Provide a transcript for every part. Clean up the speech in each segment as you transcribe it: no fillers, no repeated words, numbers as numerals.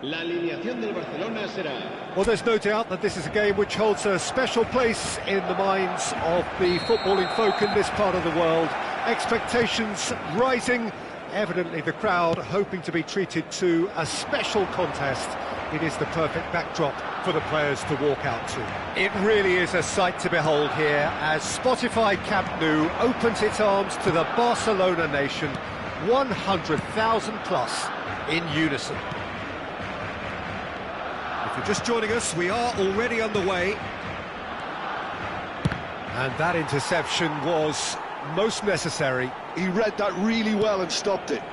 La alineación del Barcelona será... Well, there's no doubt that this is a game which holds a special place in the minds of the footballing folk in this part of the world. Expectations rising, evidently the crowd hoping to be treated to a special contest. It is the perfect backdrop for the players to walk out to. It really is a sight to behold here as Spotify Camp Nou opens its arms to the Barcelona nation, 100,000 plus in unison. If you're just joining us, we are already underway. And that interception was most necessary. He read that really well and stopped it.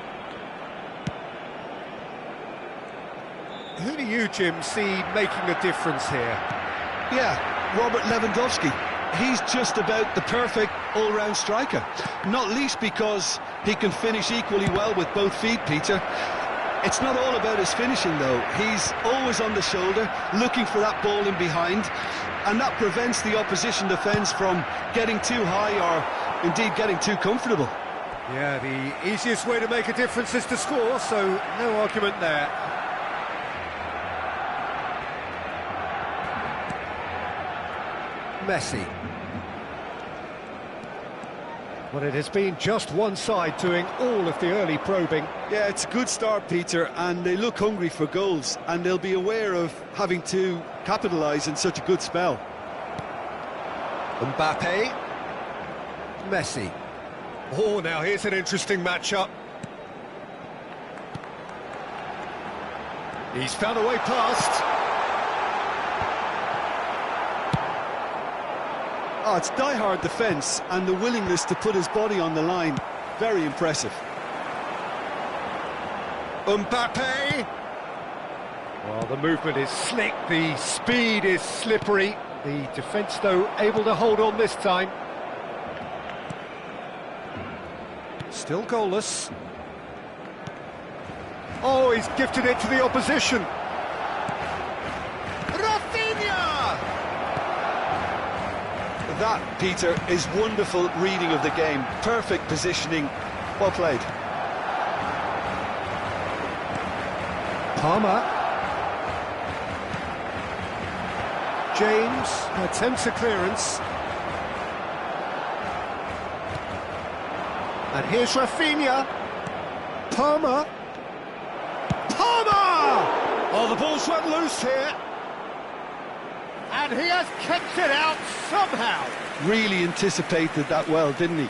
Who do you, Jim, see making a difference here? Yeah, Robert Lewandowski. He's just about the perfect all-round striker. Not least because he can finish equally well with both feet, Peter. It's not all about his finishing, though. He's always on the shoulder, looking for that ball in behind, and that prevents the opposition defence from getting too high or, indeed, getting too comfortable. Yeah, the easiest way to make a difference is to score, so no argument there. Messi. Well, it has been just one side doing all of the early probing. Yeah, it's a good start, Peter, and they look hungry for goals, and they'll be aware of having to capitalise in such a good spell. Mbappe. Messi. Oh, now here's an interesting matchup. He's found a way past. Oh, it's die-hard defence and the willingness to put his body on the line. Very impressive. Mbappe! Well, the movement is slick, the speed is slippery. The defence, though, able to hold on this time. Still goalless. Oh, he's gifted it to the opposition. That, Peter, is wonderful reading of the game. Perfect positioning. Well played. Palmer. James attempts a clearance. And here's Rafinha. Palmer. Palmer! Oh, the ball's run loose here. And he has kept it out somehow. Really anticipated that well, didn't he?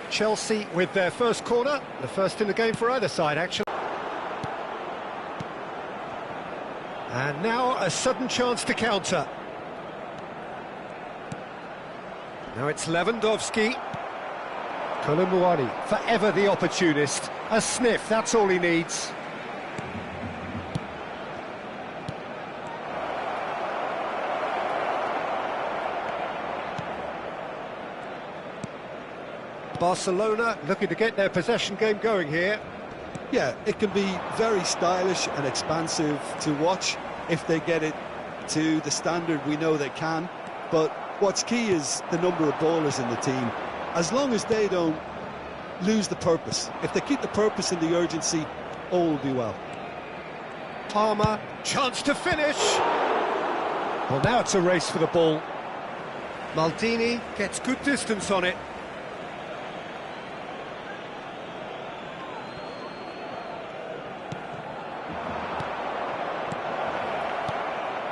Chelsea with their first corner, the first in the game for either side, actually. And now a sudden chance to counter. Now it's Lewandowski. Koulibaly, forever the opportunist. A sniff, that's all he needs. Barcelona looking to get their possession game going here. Yeah, it can be very stylish and expansive to watch if they get it to the standard we know they can. But what's key is the number of ballers in the team. As long as they don't lose the purpose, if they keep the purpose and the urgency, all will be well. Palmer, chance to finish. Well, now it's a race for the ball. Maldini gets good distance on it.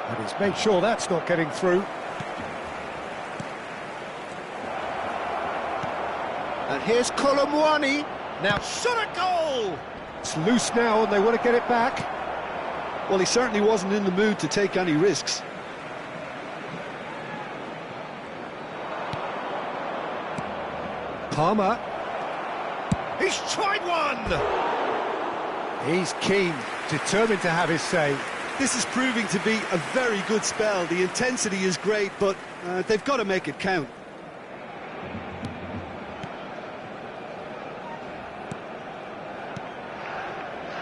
And he's made sure that's not getting through. And here's Koulibaly. Now shot a goal! It's loose now and they want to get it back. Well, he certainly wasn't in the mood to take any risks. Palmer. He's tried one! He's keen, determined to have his say. This is proving to be a very good spell. The intensity is great, but they've got to make it count.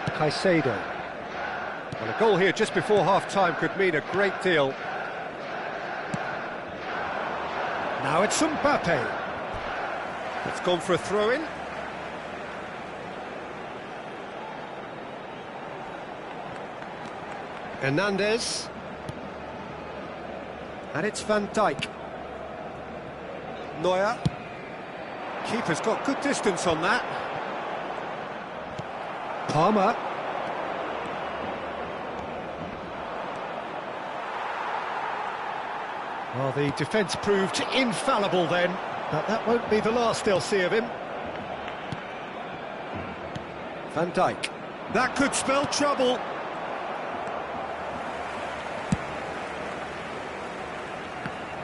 Caicedo. Well, a goal here just before half-time could mean a great deal. Now it's Mbappe. It's gone for a throw-in. Hernandez. And it's Van Dijk. Neuer. Keeper's got good distance on that. Palmer. Well, the defence proved infallible then, but that won't be the last they'll see of him. Van Dijk. That could spell trouble.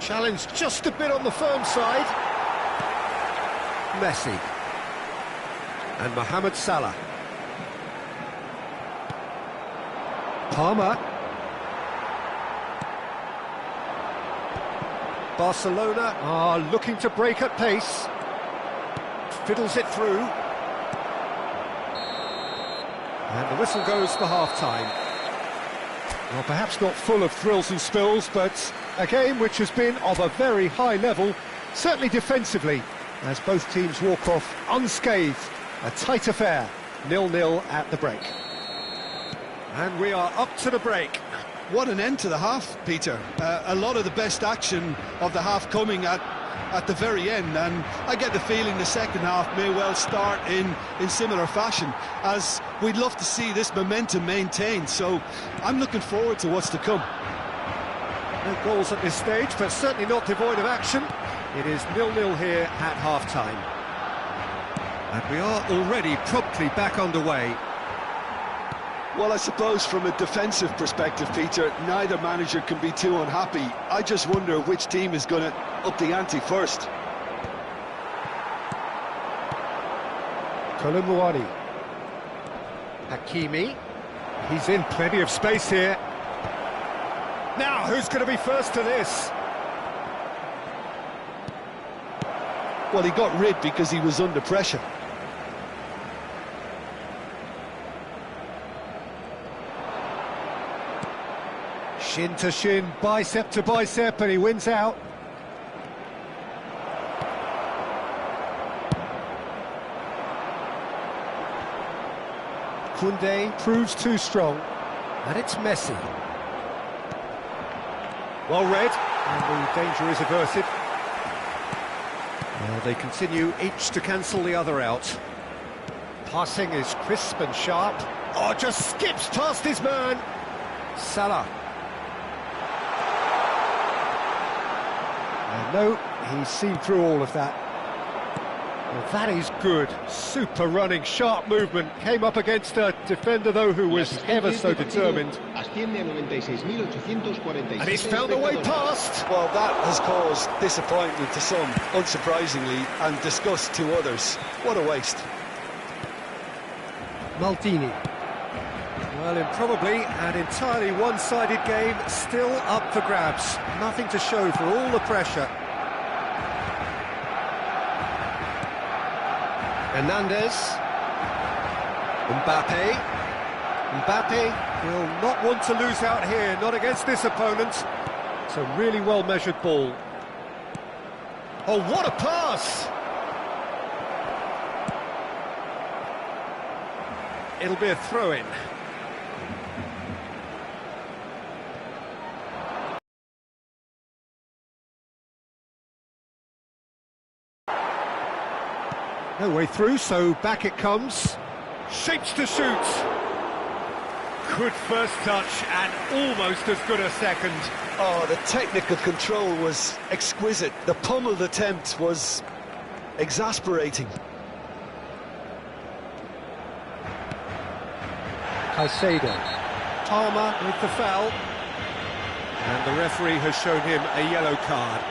Challenge just a bit on the firm side. Messi. And Mohamed Salah. Palmer. Barcelona are looking to break at pace. Fiddles it through. And the whistle goes for half-time. Well, perhaps not full of thrills and spills, but a game which has been of a very high level, certainly defensively, as both teams walk off unscathed. A tight affair, 0-0 at the break. And we are up to the break. What an end to the half, Peter. A lot of the best action of the half coming at the very end, and I get the feeling the second half may well start in similar fashion, as we'd love to see this momentum maintained, so I'm looking forward to what's to come. No goals at this stage, but certainly not devoid of action. It is 0-0 here at half-time. And we are already promptly back underway. Well, I suppose from a defensive perspective, Peter, neither manager can be too unhappy. I just wonder which team is going to up the ante first. Kolumuani. Hakimi. He's in plenty of space here. Now, who's going to be first to this? Well, he got rid because he was under pressure. Shin to shin, bicep to bicep, and he wins out. Koundé proves too strong, and it's Messi. Well read, and the danger is averted. Well, they continue each to cancel the other out. Passing is crisp and sharp. Oh, just skips past his man. Salah. No, he's seen through all of that. Well, that is good. Super running, sharp movement. Came up against a defender, though, who was ever so determined. And he's found a way past. Well, that has caused disappointment to some, unsurprisingly, and disgust to others. What a waste. Maldini. Well, in probably an entirely one-sided game, still up for grabs. Nothing to show for all the pressure. Hernandez. Mbappe will not want to lose out here, not against this opponent. It's a really well-measured ball. Oh, what a pass! It'll be a throw-in. No way through, so back it comes. Shapes to shoot. Good first touch and almost as good a second. Oh, the technical control was exquisite. The pummeled attempt was exasperating. Caicedo. Palmer with the foul. And the referee has shown him a yellow card.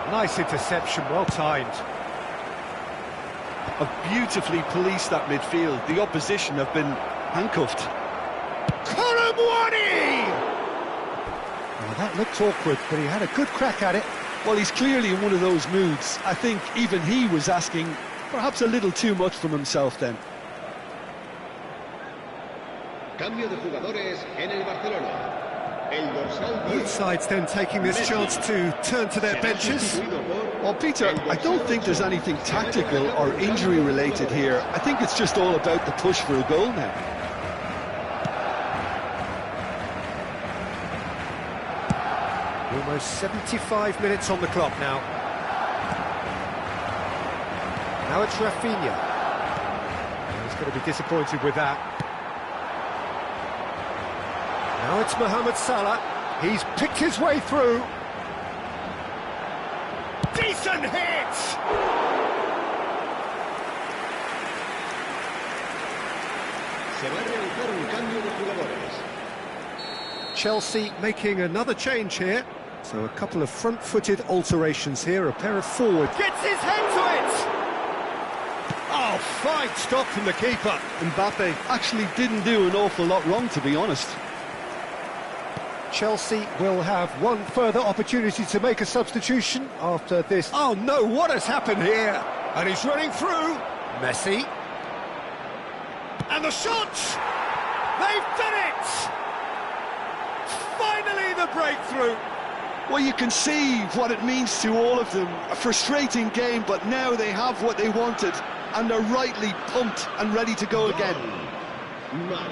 Nice interception, well timed. Have beautifully policed that midfield. The opposition have been handcuffed. Kolumuani! Well, that looked awkward, but he had a good crack at it. Well, he's clearly in one of those moods. I think even he was asking perhaps a little too much from himself then. Cambio de jugadores en el Barcelona. El dorsal 10. Both sides then taking this chance to turn to their benches. Well, Peter, I don't think there's anything tactical or injury related here. I think it's just all about the push for a goal now. Almost 75 minutes on the clock now. Now it's Rafinha. He's going to be disappointed with that. Now it's Mohamed Salah. He's picked his way through. Decent hit! Se va a realizar un cambio de jugadores. Chelsea making another change here. So a couple of front-footed alterations here, a pair of forwards. Gets his head to it! Oh, fine stop from the keeper. Mbappe actually didn't do an awful lot wrong, to be honest. Chelsea will have one further opportunity to make a substitution after this. Oh no, what has happened here? And he's running through. Messi. And the shot! They've done it! Finally the breakthrough. Well, you can see what it means to all of them. A frustrating game, but now they have what they wanted, and they're rightly pumped and ready to go again.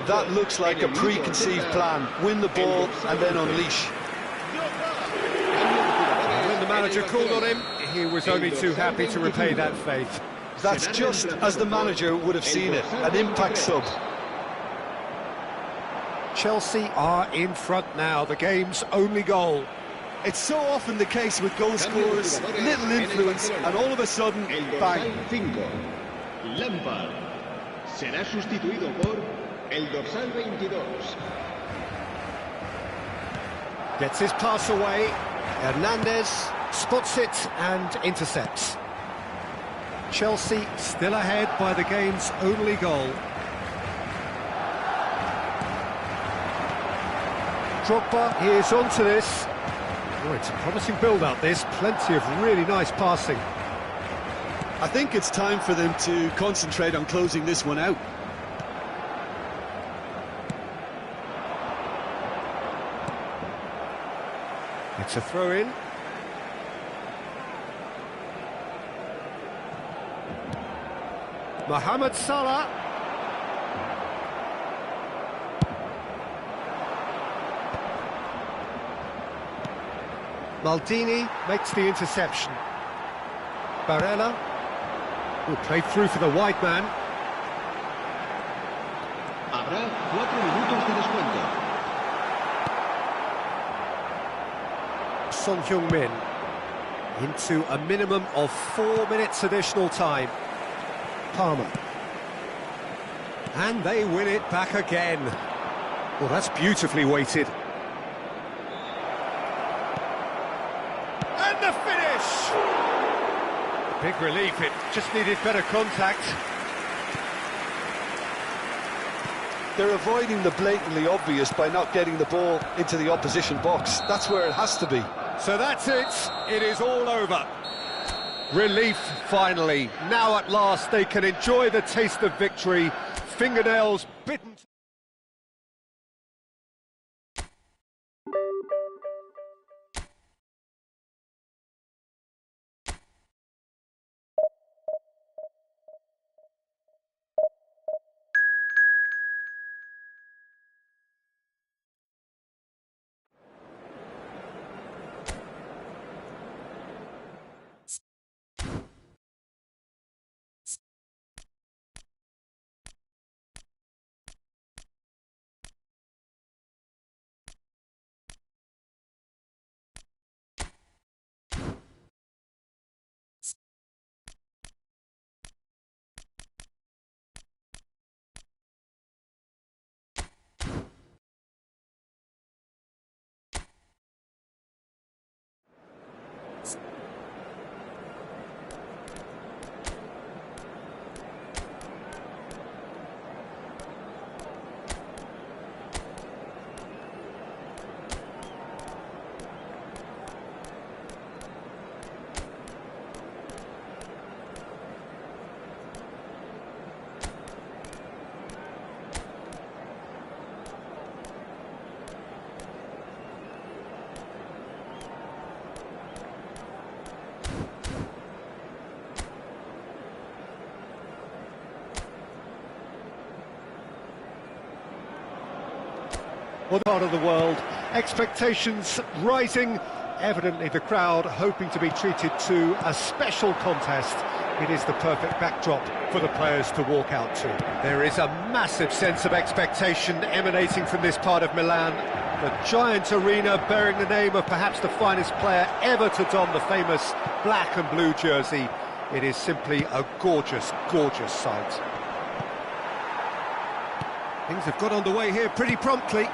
That looks like a preconceived plan. Win the ball and then unleash. When the manager called on him, he was only too happy to repay that faith. That's just as the manager would have seen it, an impact sub. Chelsea are in front now, the game's only goal. It's so often the case with goal scorers, little influence, and all of a sudden, bang. Lampard será sustituido por el dorsal 22. Gets his pass away. Hernandez spots it and intercepts. Chelsea still ahead by the game's only goal. Drogba is onto this. Oh, it's a promising build-up, this. Plenty of really nice passing. I think it's time for them to concentrate on closing this one out. It's a throw-in. Mohamed Salah. Maldini makes the interception. Barella, who played through for the wide man. Habrá 4 minutos de descuento. Son Heung-min into a minimum of 4 minutes additional time. Palmer. And they win it back again. Well, that's beautifully weighted. And the finish! Big relief, it just needed better contact. They're avoiding the blatantly obvious by not getting the ball into the opposition box. That's where it has to be. So that's it. It is all over. Relief, finally. Now at last they can enjoy the taste of victory. Fingernails bitten. or part of the world. Expectations rising, evidently the crowd hoping to be treated to a special contest. It is the perfect backdrop for the players to walk out to. There is a massive sense of expectation emanating from this part of Milan. The giant arena bearing the name of perhaps the finest player ever to don the famous black and blue jersey. It is simply a gorgeous, gorgeous sight. Things have got underway here pretty promptly.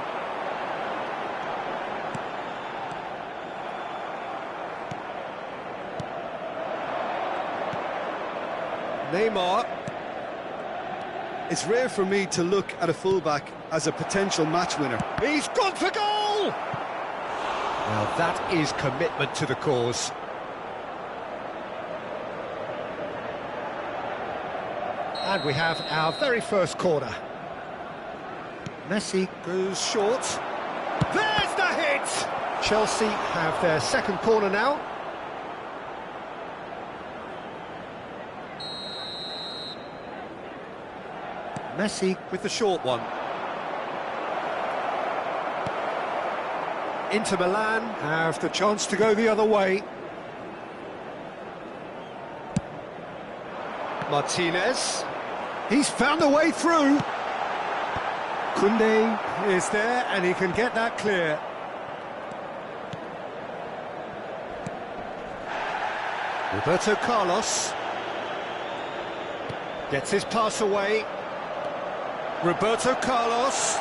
Neymar. It's rare for me to look at a fullback as a potential match winner. He's gone for goal! Now that is commitment to the cause. And we have our very first corner. Messi goes short. There's the hit! Chelsea have their second corner now. Messi with the short one. Inter Milan have the chance to go the other way. Martinez. He's found a way through. Koundé is there and he can get that clear. Roberto Carlos gets his pass away. Roberto Carlos.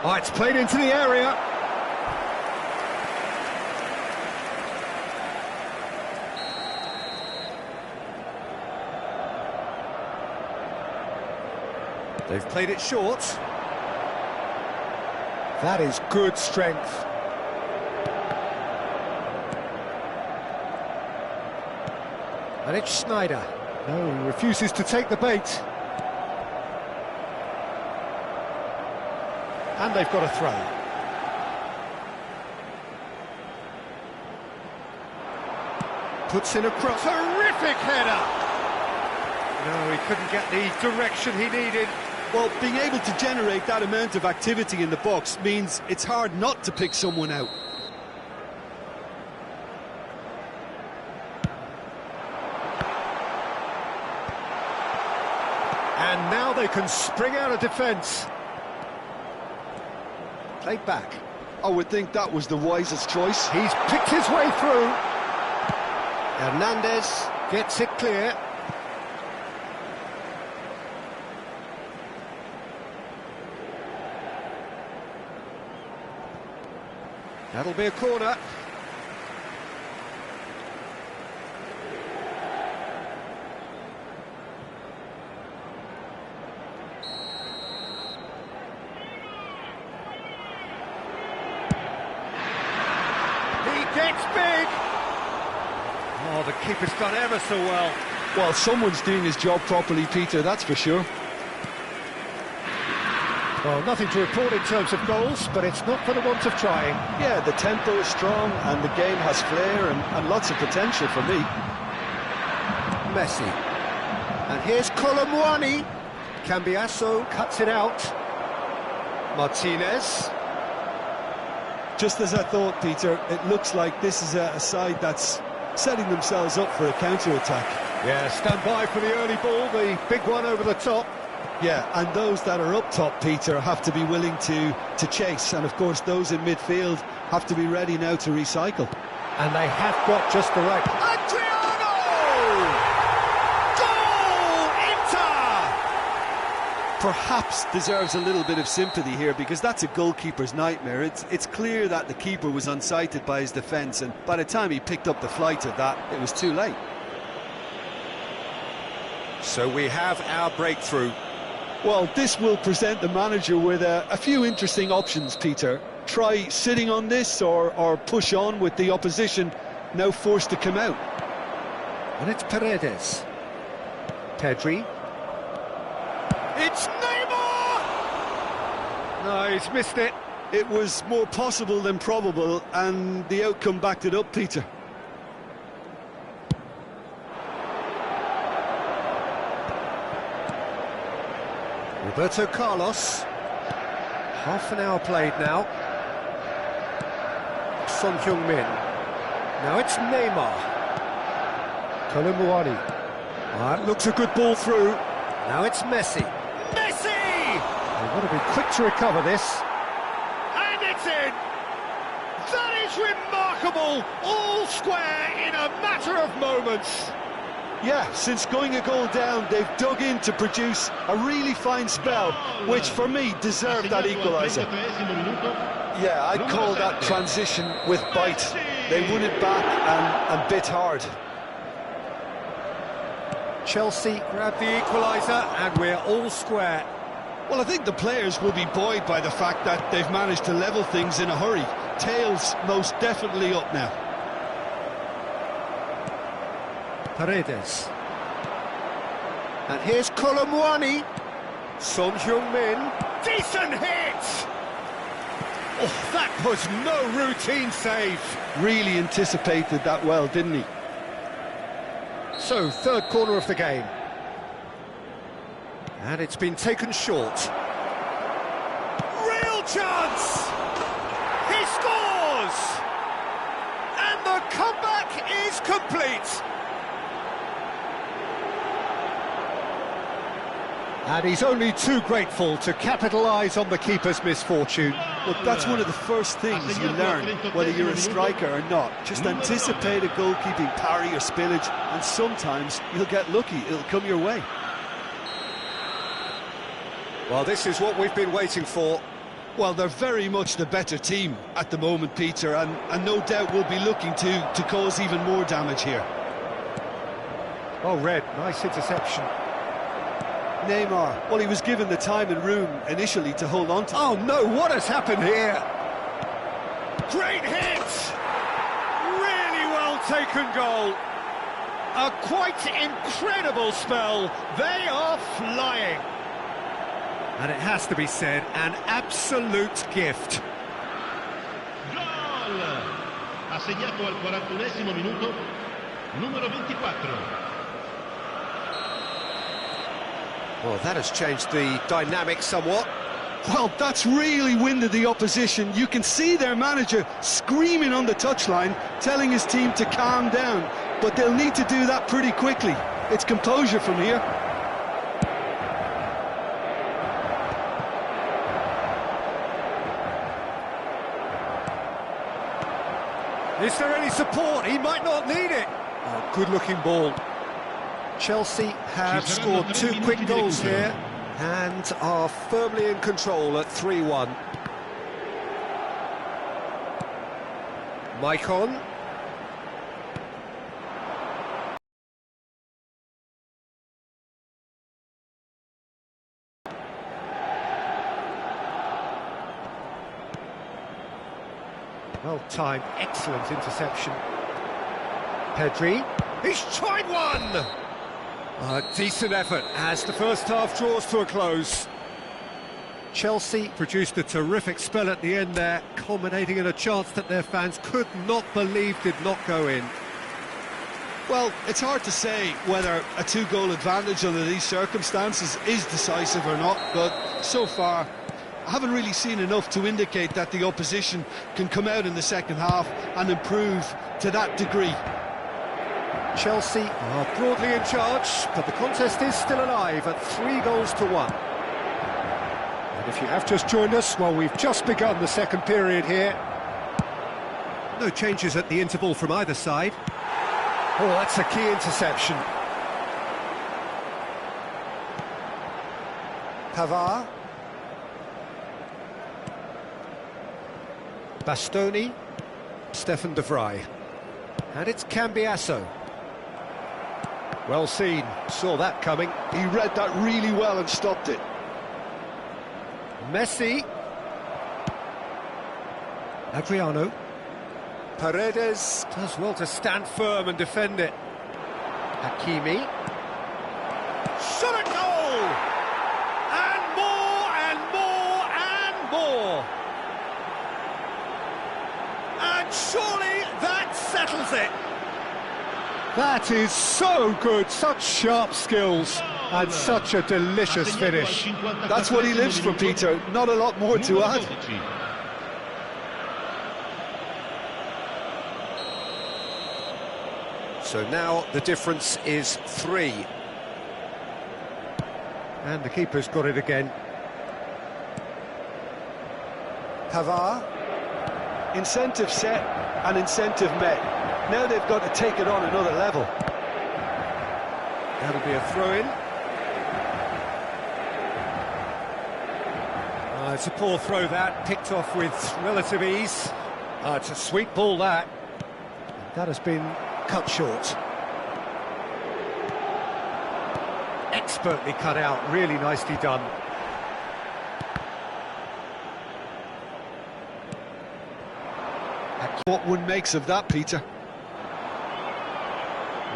Oh, it's played into the area. They've played it short. That is good strength. And it's Sneijder. No, he refuses to take the bait. And they've got a throw. Puts in a cross. Terrific header! No, he couldn't get the direction he needed. Well, being able to generate that amount of activity in the box means it's hard not to pick someone out. And now they can spring out of defence. Played back. I would think that was the wisest choice. He's picked his way through. Hernandez gets it clear. That'll be a corner. Gets big! Oh, the keeper's done ever so well. Well, someone's doing his job properly, Peter, that's for sure. Well, nothing to report in terms of goals, but it's not for the want of trying. Yeah, the tempo is strong and the game has flair and lots of potential for me. Messi. And here's Colomwani. Cambiasso cuts it out. Martinez. Just as I thought, Peter, it looks like this is a side that's setting themselves up for a counter-attack. Yeah, stand by for the early ball, the big one over the top. Yeah, and those that are up top, Peter, have to be willing to chase. And, of course, those in midfield have to be ready now to recycle. And they have got just the right... Adriano! Goal! Inter! Perhaps deserves a little bit of sympathy here because that's a goalkeeper's nightmare. It's clear that the keeper was unsighted by his defence, and by the time he picked up the flight of that, it was too late. So we have our breakthrough. Well, this will present the manager with a few interesting options, Peter. Try sitting on this or push on with the opposition now forced to come out. And it's Paredes. Pedri. It's Neymar! No, he's missed it. It was more possible than probable, and the outcome backed it up, Peter. Roberto Carlos. Half an hour played now. Son Heung-min. Now it's Neymar. Kolumuani. That looks a good ball through. Now it's Messi. Messi! They've got to be quick to recover this. And it's in! That is remarkable! All square in a matter of moments. Yeah, since going a goal down, they've dug in to produce a really fine spell, which for me deserved that equaliser. Yeah, I'd call that transition with bite. They won it back and bit hard. Chelsea grab the equaliser and we're all square. Well, I think the players will be buoyed by the fact that they've managed to level things in a hurry. Tails most definitely up now. Paredes. And here's Kolumuani. Son Heung-min. Decent hit! Oh, that was no routine save. Really anticipated that well, didn't he? So, third corner of the game. And it's been taken short. Real chance! He scores! And the comeback is complete. And he's only too grateful to capitalise on the keeper's misfortune. Well, that's one of the first things you learn, whether you're a striker or not. Just anticipate a goalkeeping parry or spillage, and sometimes you'll get lucky, it'll come your way. Well, this is what we've been waiting for. Well, they're very much the better team at the moment, Peter, and no doubt will be looking to cause even more damage here. Oh, Red, nice interception. Neymar, well, he was given the time and room initially to hold on to. Oh no, what has happened here? Great hit! Really well taken goal. A quite incredible spell. They are flying. And it has to be said, an absolute gift. Gol! Ha segnato al 41esimo minuto, numero 24. Well, that has changed the dynamic somewhat. Well, that's really winded the opposition. You can see their manager screaming on the touchline, telling his team to calm down. But they'll need to do that pretty quickly. It's composure from here. Is there any support? He might not need it. Oh, good-looking ball. Chelsea have scored 2 quick goals here and are firmly in control at 3-1. Maicon. Well timed, excellent interception. Pedri. He's tried one! A decent effort as the first half draws to a close. Chelsea produced a terrific spell at the end there, culminating in a chance that their fans could not believe did not go in. Well, it's hard to say whether a 2-goal advantage under these circumstances is decisive or not, but so far I haven't really seen enough to indicate that the opposition can come out in the second half and improve to that degree. Chelsea are broadly in charge, but the contest is still alive at 3-1. And if you have just joined us, well, we've just begun the second period here. No changes at the interval from either side. Oh, that's a key interception. Pavard. Bastoni. Stefan de Vrij. And it's Cambiasso. Well seen, saw that coming. He read that really well and stopped it. Messi. Adriano. Paredes does well to stand firm and defend it. Hakimi. Shot at goal! And more and more and more! And surely that settles it. That is so good, such sharp skills. And such a delicious finish. That's what he lives for, Peter. Not a lot more to add. So now the difference is 3. And the keeper's got it again. Pavard. Incentive set and incentive met. Now they've got to take it on another level. That'll be a throw-in. It's a poor throw that, picked off with relative ease. It's a sweet ball that. That has been cut short. Expertly cut out, really nicely done. What one makes of that, Peter?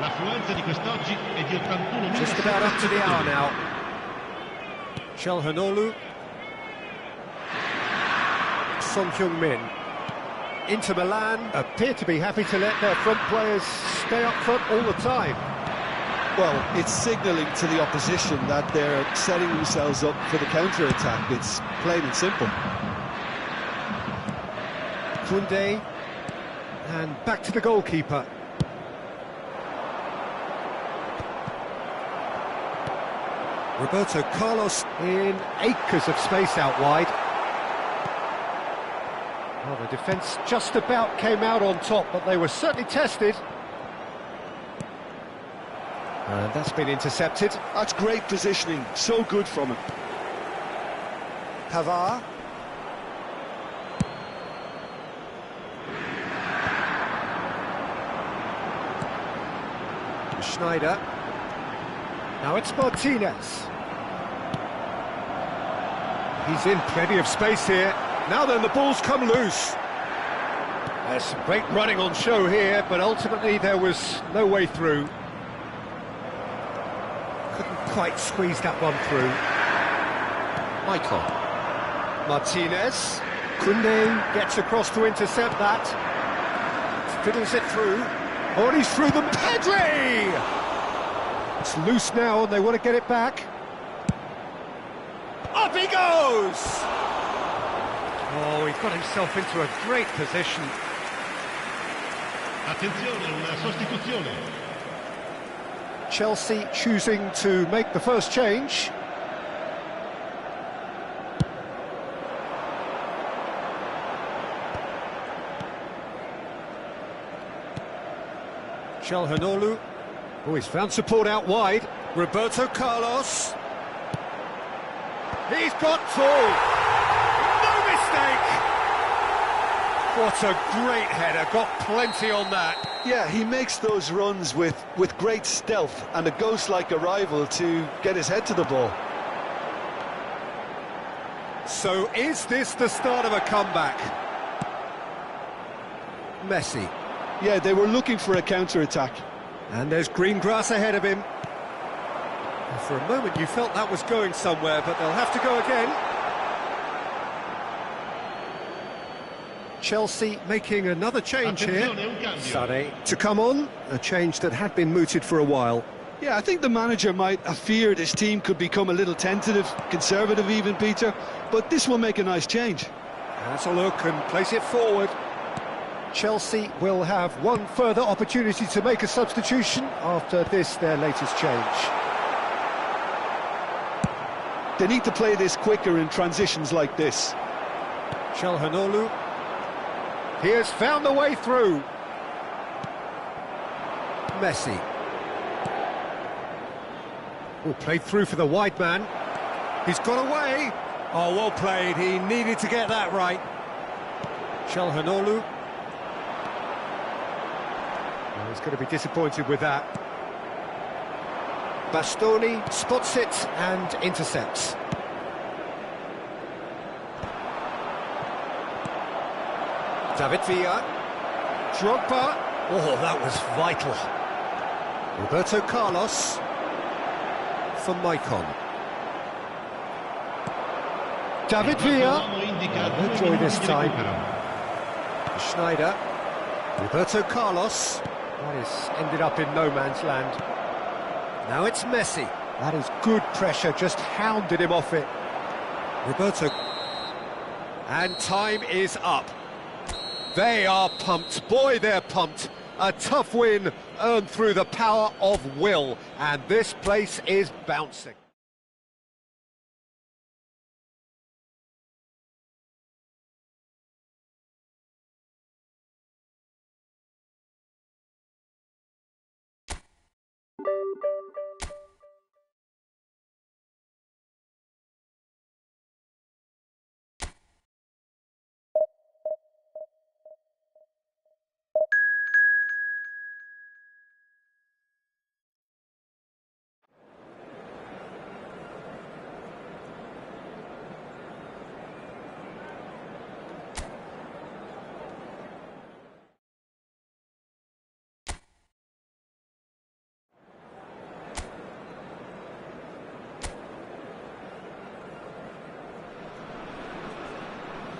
L'affluenza di quest'oggi è di 81.000. Just about up to the hour now. Calhanoglu. Son Heung-min. Inter Milan appear to be happy to let their front players stay up front all the time. Well, it's signalling to the opposition that they're setting themselves up for the counter-attack. It's plain and simple. Koundé. And back to the goalkeeper. Roberto Carlos in acres of space out wide. Well, the defence just about came out on top, but they were certainly tested. And that's been intercepted. That's great positioning, so good from him. Pavard. Schneider. Now it's Martinez. He's in plenty of space here. Now then, the ball's come loose. There's some great running on show here, but ultimately there was no way through. Couldn't quite squeeze that one through. Michael. Martinez. Koundé gets across to intercept that. Fiddles it through. Oh, and he's through them. Pedri! It's loose now, and they want to get it back. Up he goes! Oh, he got himself into a great position. Attenzione, una sostituzione. Chelsea choosing to make the first change. Calhanoglu. Oh, he's found support out wide. Roberto Carlos. He's got full. No mistake. What a great header. Got plenty on that. Yeah, he makes those runs with great stealth and a ghost-like arrival to get his head to the ball. So is this the start of a comeback? Messi. Yeah, they were looking for a counter-attack. And there's green grass ahead of him. For a moment you felt that was going somewhere, but they'll have to go again. Chelsea making another change here. Sané to come on, a change that had been mooted for a while. Yeah, I think the manager might have feared his team could become a little tentative, conservative even, Peter, but this will make a nice change. Has a look and place it forward. Chelsea will have one further opportunity to make a substitution after this, their latest change. They need to play this quicker in transitions like this. Calhanoglu. He has found the way through. Messi. Oh, played through for the wide man. He's got away. Oh, well played. He needed to get that right. Calhanoglu. Oh, he's going to be disappointed with that. Bastoni spots it and intercepts. David Villa. Drogba. Oh, that was vital. Roberto Carlos for Maicon. David Villa. No joy this time. Schneider. Roberto Carlos. That is ended up in no man's land. Now it's Messi. That is good pressure, just hounded him off it. Roberto. And time is up. They are pumped. Boy, they're pumped. A tough win earned through the power of will. And this place is bouncing.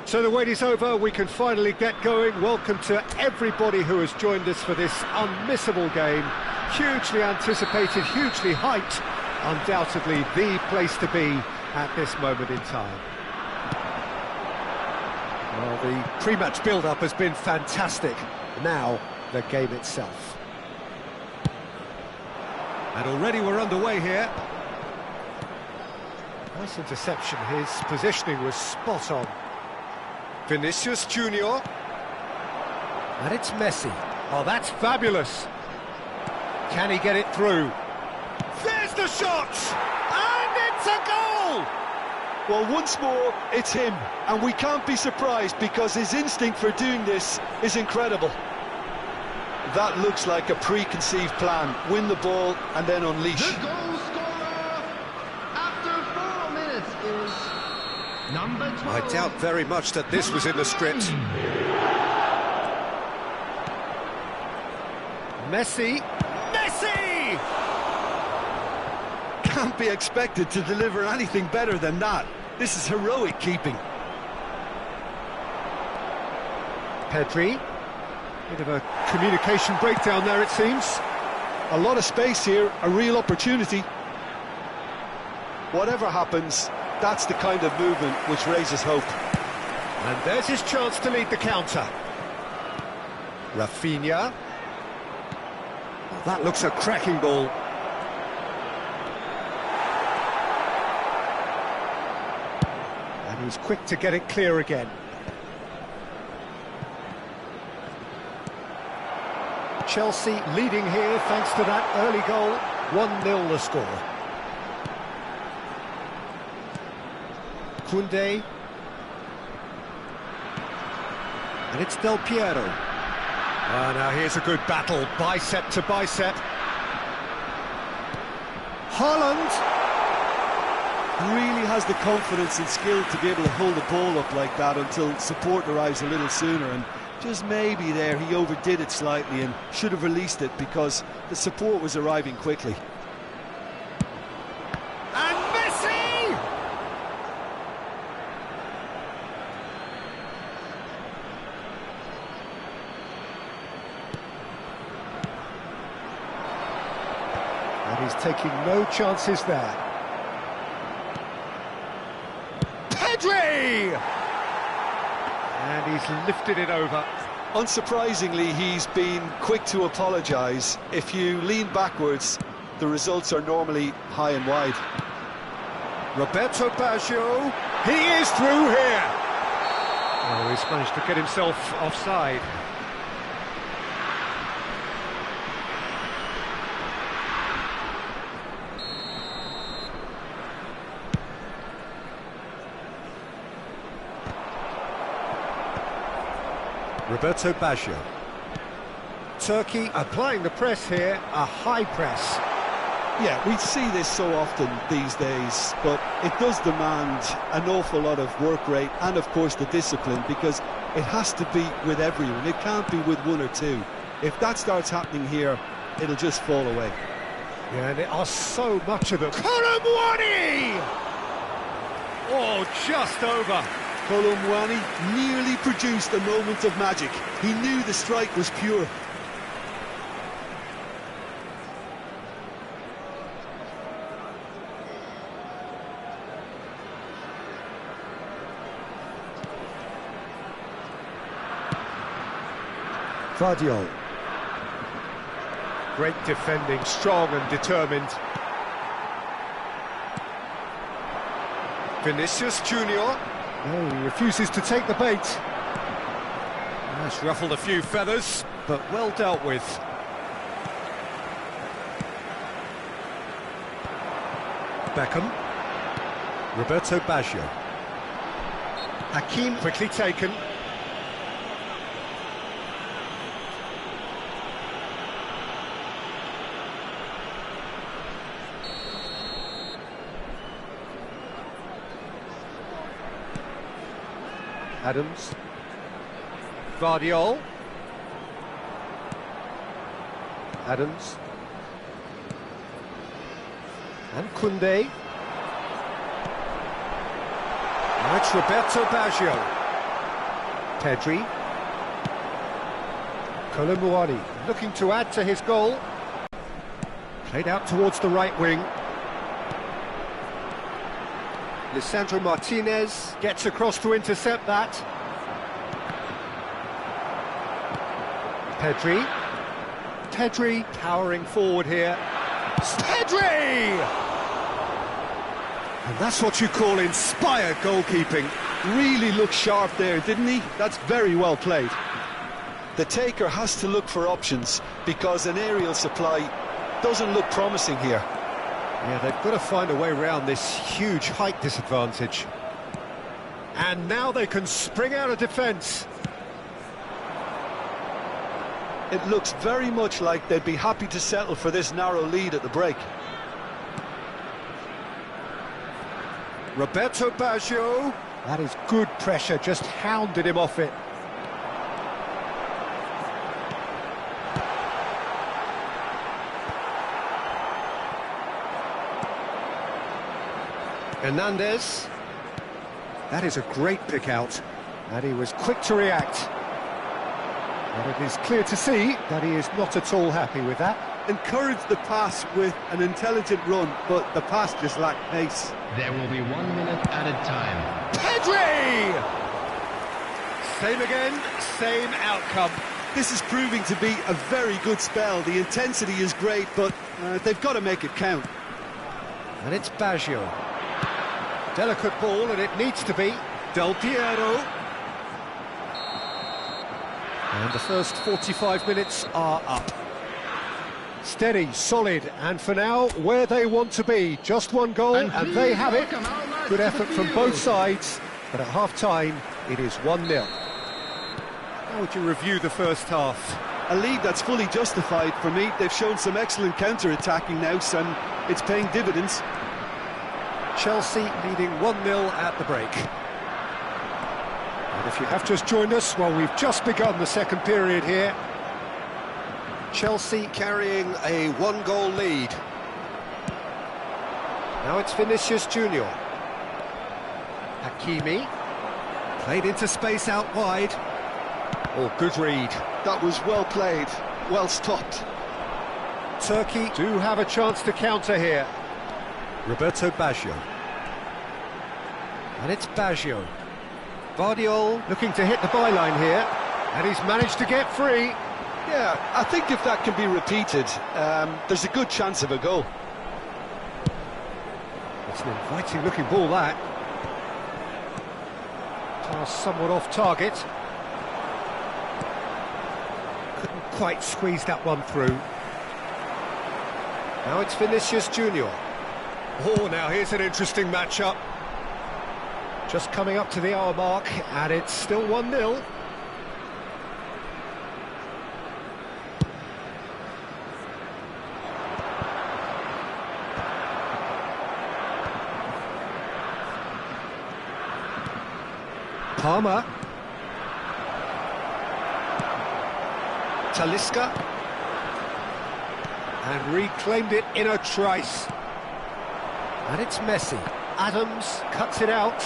So the wait is over, we can finally get going. Welcome to everybody who has joined us for this unmissable game. Hugely anticipated, hugely hyped. Undoubtedly the place to be at this moment in time. Well, the pre-match build-up has been fantastic. Now, the game itself. And already we're underway here. Nice interception, his positioning was spot on. Vinicius Junior. And it's Messi. Oh, that's fabulous. Can he get it through? There's the shot! And it's a goal! Well, once more, it's him. And we can't be surprised because his instinct for doing this is incredible. That looks like a preconceived plan. Win the ball and then unleash. The goal scorer after 4 minutes is number 12. I doubt very much that this was in the script. Messi. Messi! Can't be expected to deliver anything better than that. This is heroic keeping. Pedri. Bit of a communication breakdown there, it seems. A lot of space here, a real opportunity. Whatever happens, that's the kind of movement which raises hope. And there's his chance to lead the counter. Rafinha. Oh, that looks a cracking ball. And he's quick to get it clear again. Chelsea leading here thanks to that early goal. 1-0 the score. Koundé. And it's Del Piero. Ah, now here's a good battle, bicep to bicep. Haaland. Really has the confidence and skill to be able to hold the ball up like that until support arrives a little sooner, and just maybe there he overdid it slightly and should have released it because the support was arriving quickly. And Messi! And he's taking no chances there. Pedri! And he's lifted it over. Unsurprisingly, he's been quick to apologise. If you lean backwards, the results are normally high and wide. Roberto Baggio, he is through here. Oh, he's managed to get himself offside. Roberto Baggio. Turkey applying the press here, a high press. Yeah, we see this so often these days, but it does demand an awful lot of work rate and, of course, the discipline, because it has to be with everyone. It can't be with one or two. If that starts happening here, it'll just fall away. Yeah, and there are so much of them. Colomwani! Oh, just over. Colomwani nearly produced a moment of magic. He knew the strike was pure. Vardiol. Great defending, strong and determined. Vinicius Junior. No, he refuses to take the bait. That's ruffled a few feathers, but well dealt with. Beckham. Roberto Baggio. Hakim quickly taken. Adams. Vardiol. Adams. And Koundé. Now it's Roberto Baggio. Pedri. Kolomuani looking to add to his goal. Played out towards the right wing. Lisandro Martinez gets across to intercept that. Pedri powering forward here. Pedri! And that's what you call inspired goalkeeping. Really looked sharp there, didn't he? That's very well played. The taker has to look for options because an aerial supply doesn't look promising here. Yeah, they've got to find a way around this huge height disadvantage. And now they can spring out of defence. It looks very much like they'd be happy to settle for this narrow lead at the break. Roberto Baggio. That is good pressure, just hounded him off it. Hernandez. That is a great pick out, and he was quick to react. And it is clear to see that he is not at all happy with that. Encouraged the pass with an intelligent run, but the pass just lacked pace. There will be 1 minute added time. Pedri! Same again, same outcome. This is proving to be a very good spell. The intensity is great, but they've got to make it count. And it's Baggio. Delicate ball, and it needs to be. Del Piero. And the first 45 minutes are up. Steady, solid, and for now, where they want to be. Just one goal, and they have it. Good effort from both sides, but at half-time, it is 1-0. How would you review the first half? A lead that's fully justified for me. They've shown some excellent counter-attacking now, and it's paying dividends. Chelsea leading 1-0 at the break. And if you have just joined us, well, we've just begun the second period here. Chelsea carrying a one-goal lead. Now it's Vinicius Junior. Hakimi. Played into space out wide. Oh, good read. That was well played, well stopped. Turkey do have a chance to counter here. Roberto Baggio. And it's Baggio. Vardiol looking to hit the byline here, and he's managed to get free. Yeah, I think if that can be repeated, there's a good chance of a goal. It's an inviting looking ball, that. Pass somewhat off target. Couldn't quite squeeze that one through. Now it's Vinicius Junior. Oh, now here's an interesting matchup. Just coming up to the hour mark, and it's still 1-0. Palmer. Talisca. And reclaimed it in a trice. And it's Messi. Adams cuts it out.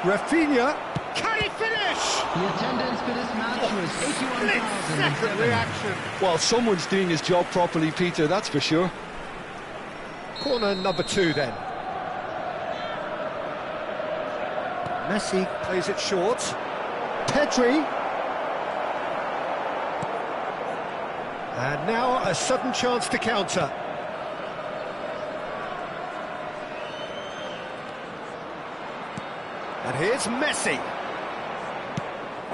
Rafinha. Can he finish? The attendance for this match was 81,000. Split-second reaction. Well, someone's doing his job properly, Peter, that's for sure. Corner number 2 then. Messi plays it short. Pedri. Pedri. And now a sudden chance to counter. And here's Messi.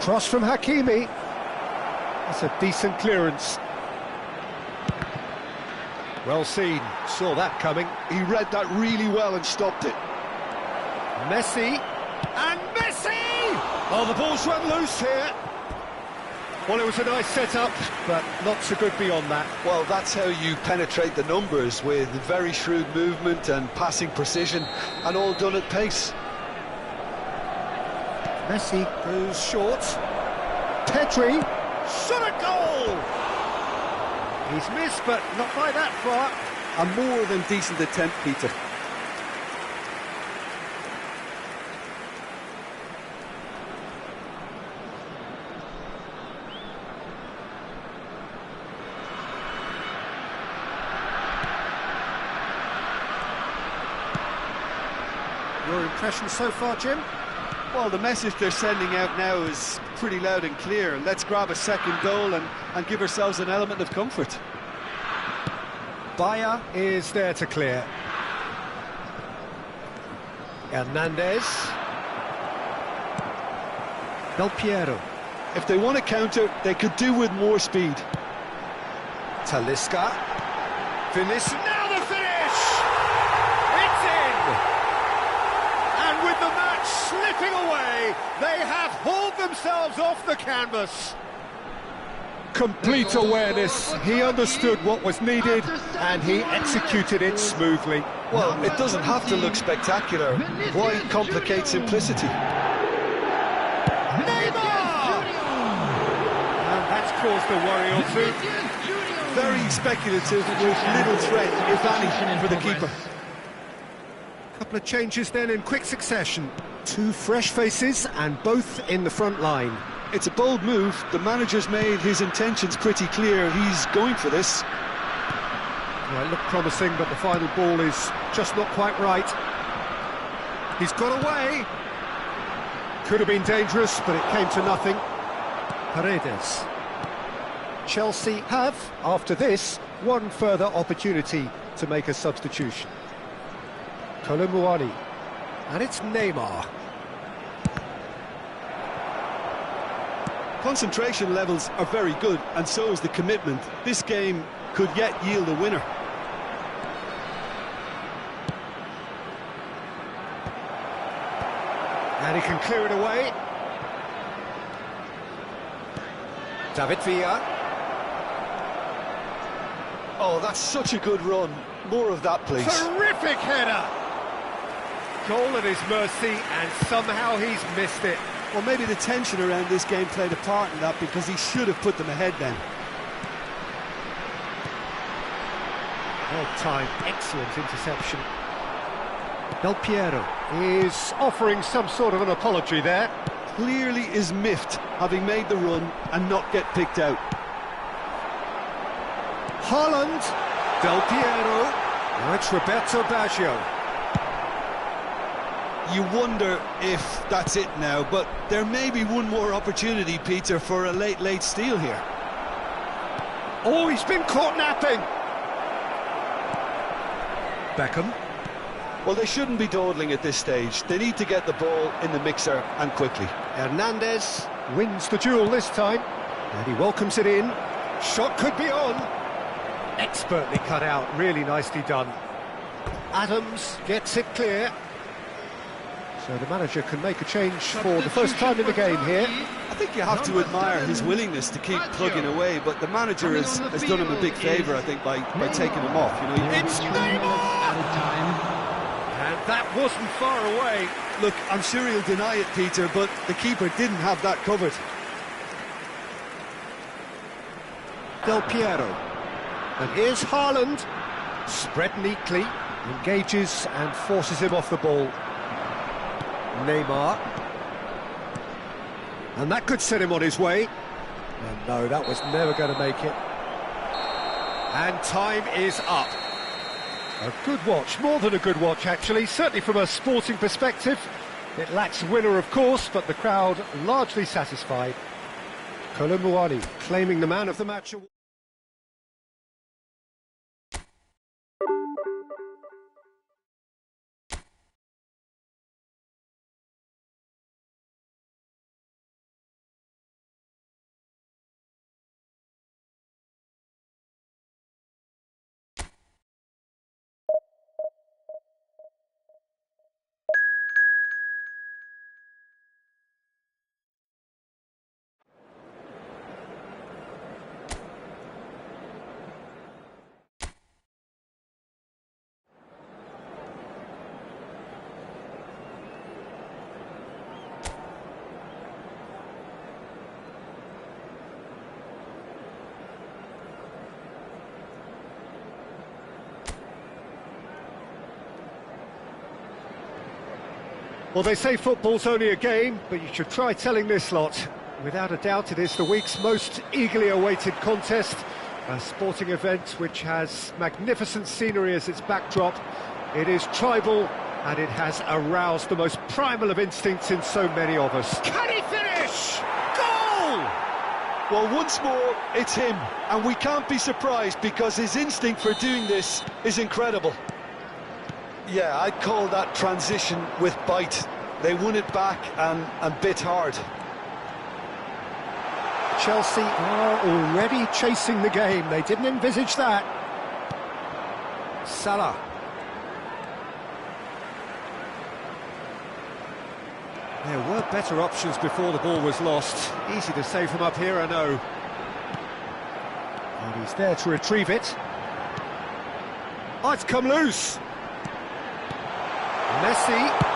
Cross from Hakimi. That's a decent clearance. Well seen, saw that coming. He read that really well and stopped it. Messi, and Messi! Oh, the ball's run loose here. Well, it was a nice setup, but not so good beyond that. Well, that's how you penetrate the numbers, with very shrewd movement and passing precision, and all done at pace. Messi goes short. Pedri, shot a goal! He's missed, but not by that far. A more than decent attempt, Peter. Your impression so far, Jim? Well, the message they're sending out now is pretty loud and clear. Let's grab a second goal and give ourselves an element of comfort. Bayer is there to clear. Hernandez. Del Piero. If they want to counter, they could do with more speed. Talisca. Finish. Now the finish! It's in! And with the match slipping away, they have hauled themselves off the canvas. Complete awareness. He understood what was needed and he executed it smoothly. Well, it doesn't have to look spectacular. Why complicate simplicity? Neymar! And that's caused a worry or two. Very speculative, with little threat, if any, for the keeper. Couple of changes then in quick succession. Two fresh faces and both in the front line. It's a bold move. The manager's made his intentions pretty clear. He's going for this. Well, it looked promising, but the final ball is just not quite right. He's got away. Could have been dangerous, but it came to nothing. Paredes. Chelsea have, after this, one further opportunity to make a substitution. Kolomuani. And it's Neymar. Concentration levels are very good, and so is the commitment. This game could yet yield a winner. And he can clear it away. David Villa. Oh, that's such a good run. More of that, please. Terrific header! Goal at his mercy, and somehow he's missed it. Well, maybe the tension around this game played a part in that, because he should have put them ahead then. Well timed, excellent interception. Del Piero is offering some sort of an apology there. Clearly is miffed, having made the run and not get picked out. Haaland, Del Piero, now it's Roberto Baggio. You wonder if that's it now, but there may be one more opportunity, Peter, for a late steal here. Oh, he's been caught napping! Beckham. Well, they shouldn't be dawdling at this stage. They need to get the ball in the mixer, and quickly. Hernandez wins the duel this time, and he welcomes it in. Shot could be on. Expertly cut out, really nicely done. Adams gets it clear. So the manager can make a change for the first time in the game here. I think you have to admire his willingness to keep plugging away, but the manager has done him a big favour, I think, by taking him off. You know, It's Neymar! And that wasn't far away. Look, I'm sure he'll deny it, Peter, but the keeper didn't have that covered. Del Piero. And here's Haaland. Spread neatly, engages and forces him off the ball. Neymar. And that could set him on his way. And no, that was never going to make it. And time is up. A good watch, more than a good watch actually, certainly from a sporting perspective. It lacks winner, of course, but the crowd largely satisfied. Kolumuani claiming the man of the match award. Well, they say football's only a game, but you should try telling this lot. Without a doubt, it is the week's most eagerly awaited contest, a sporting event which has magnificent scenery as its backdrop. It is tribal, and it has aroused the most primal of instincts in so many of us. Can he finish? Goal! Well, once more, it's him, and we can't be surprised because his instinct for doing this is incredible. Yeah, I'd call that transition with bite. They won it back and bit hard. Chelsea are already chasing the game. They didn't envisage that. Salah. There were better options before the ball was lost. Easy to say from up here, I know. And he's there to retrieve it. Oh, it's come loose. Messi.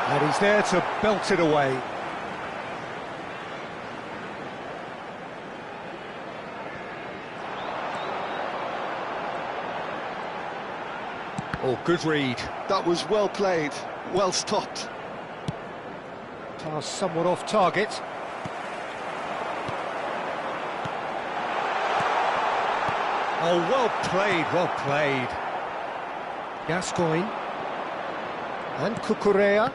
And he's there to belt it away. Oh, good read. That was well played, well stopped. Pass somewhat off target. Oh, well played, well played. Gascoigne. And Cucurella.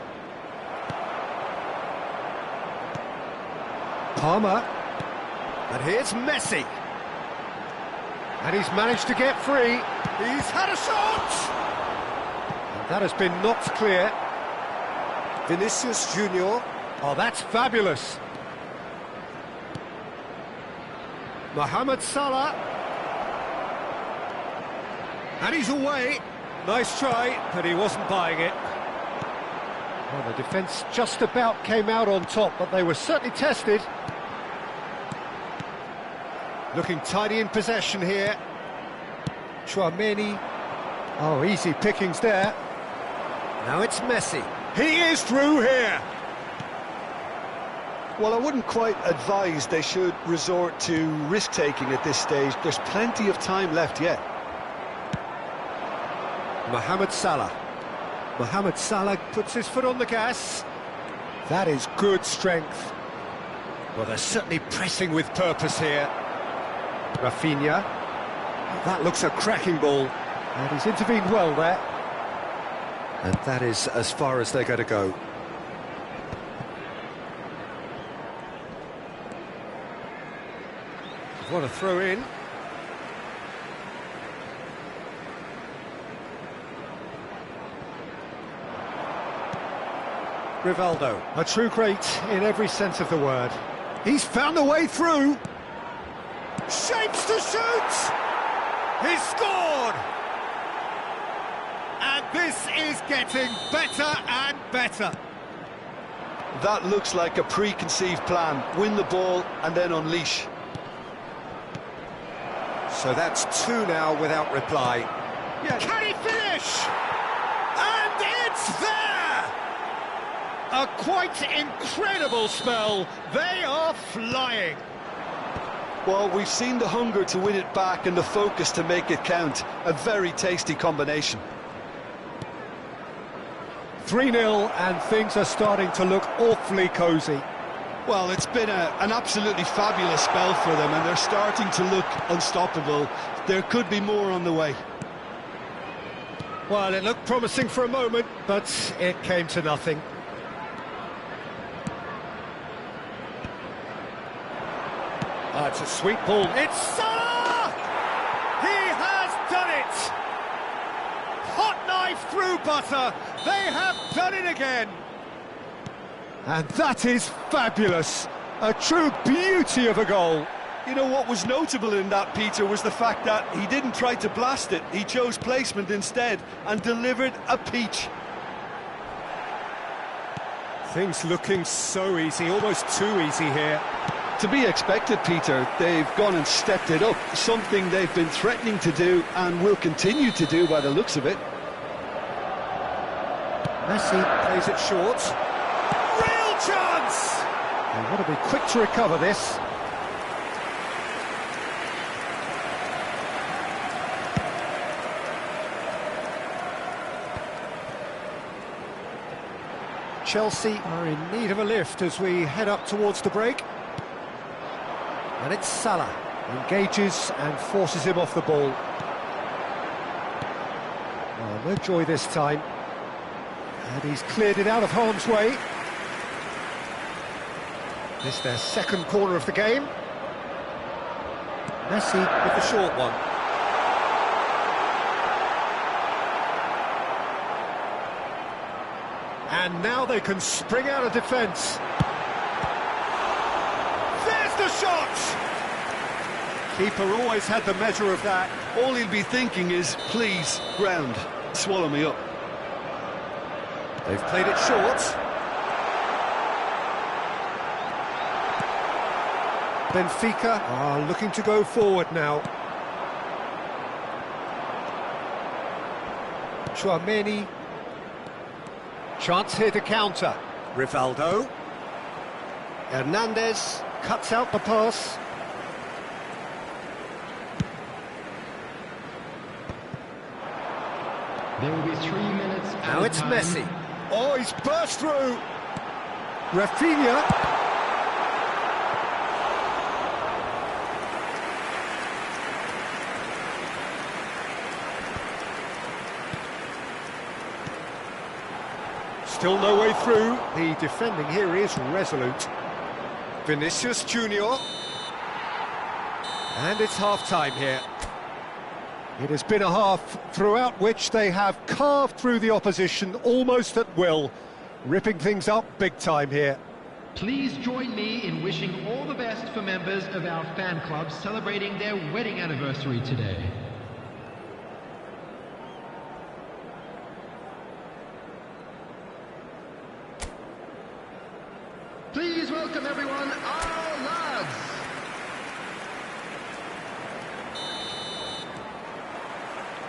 Palmer. And here's Messi. And he's managed to get free. He's had a shot! And that has been knocked clear. Vinicius Junior. Oh, that's fabulous. Mohamed Salah. And he's away. Nice try, but he wasn't buying it. Well, the defence just about came out on top, but they were certainly tested. Looking tidy in possession here. Chouameni. Oh, easy pickings there. Now it's Messi. He is through here. Well, I wouldn't quite advise they should resort to risk-taking at this stage. There's plenty of time left yet. Mohamed Salah. Mohamed Salah puts his foot on the gas. That is good strength. Well, they're certainly pressing with purpose here. Rafinha. That looks a cracking ball. And he's intervened well there. And that is as far as they're going to go. What a throw in. Rivaldo, a true great in every sense of the word. He's found a way through. Shapes to shoot! He's scored! And this is getting better and better. That looks like a preconceived plan. Win the ball and then unleash. So that's two now without reply. Yeah. Can he finish? And it's there! A quite incredible spell. They are flying. Well, we've seen the hunger to win it back and the focus to make it count. A very tasty combination. 3-0 and things are starting to look awfully cosy. Well, it's been an absolutely fabulous spell for them and they're starting to look unstoppable. There could be more on the way. Well, it looked promising for a moment, but it came to nothing. It's a sweet ball. It's Salah! He has done it! Hot knife through butter. They have done it again. And that is fabulous. A true beauty of a goal. You know what was notable in that, Peter, was the fact that he didn't try to blast it. He chose placement instead and delivered a peach. Things looking so easy, almost too easy here. To be expected, Peter. They've gone and stepped it up, something they've been threatening to do and will continue to do by the looks of it. Messi plays it short. Real chance! They want to be quick to recover this. Chelsea are in need of a lift as we head up towards the break. And it's Salah, engages and forces him off the ball. Oh, no joy this time. And he's cleared it out of harm's way. This their second corner of the game. Messi with the short one. And now they can spring out of defence. There's the shot! Keeper always had the measure of that. All he'll be thinking is, please, ground, swallow me up. They've played it short. Benfica are looking to go forward now. Chouameni. Chance here to counter. Rivaldo. Hernandez cuts out the pass. There will be 3 minutes. Now it's Messi. Oh, he's burst through. Rafinha. Still no way through. The defending here is resolute. Vinicius Junior. And it's half-time here. It has been a half throughout which they have carved through the opposition almost at will, ripping things up big time here. Please join me in wishing all the best for members of our fan club celebrating their wedding anniversary today. Please welcome everyone, our lads!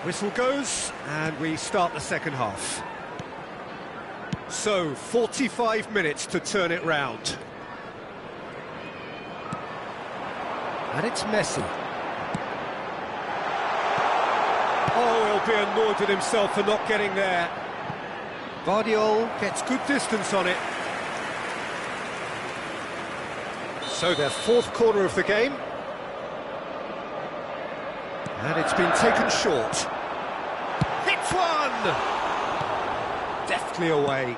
Whistle goes, and we start the second half. So, 45 minutes to turn it round. And it's Messi. Oh, he'll be annoyed at himself for not getting there. Guardiola gets good distance on it. So, their fourth corner of the game. And it's been taken short. Hits one! Deftly away.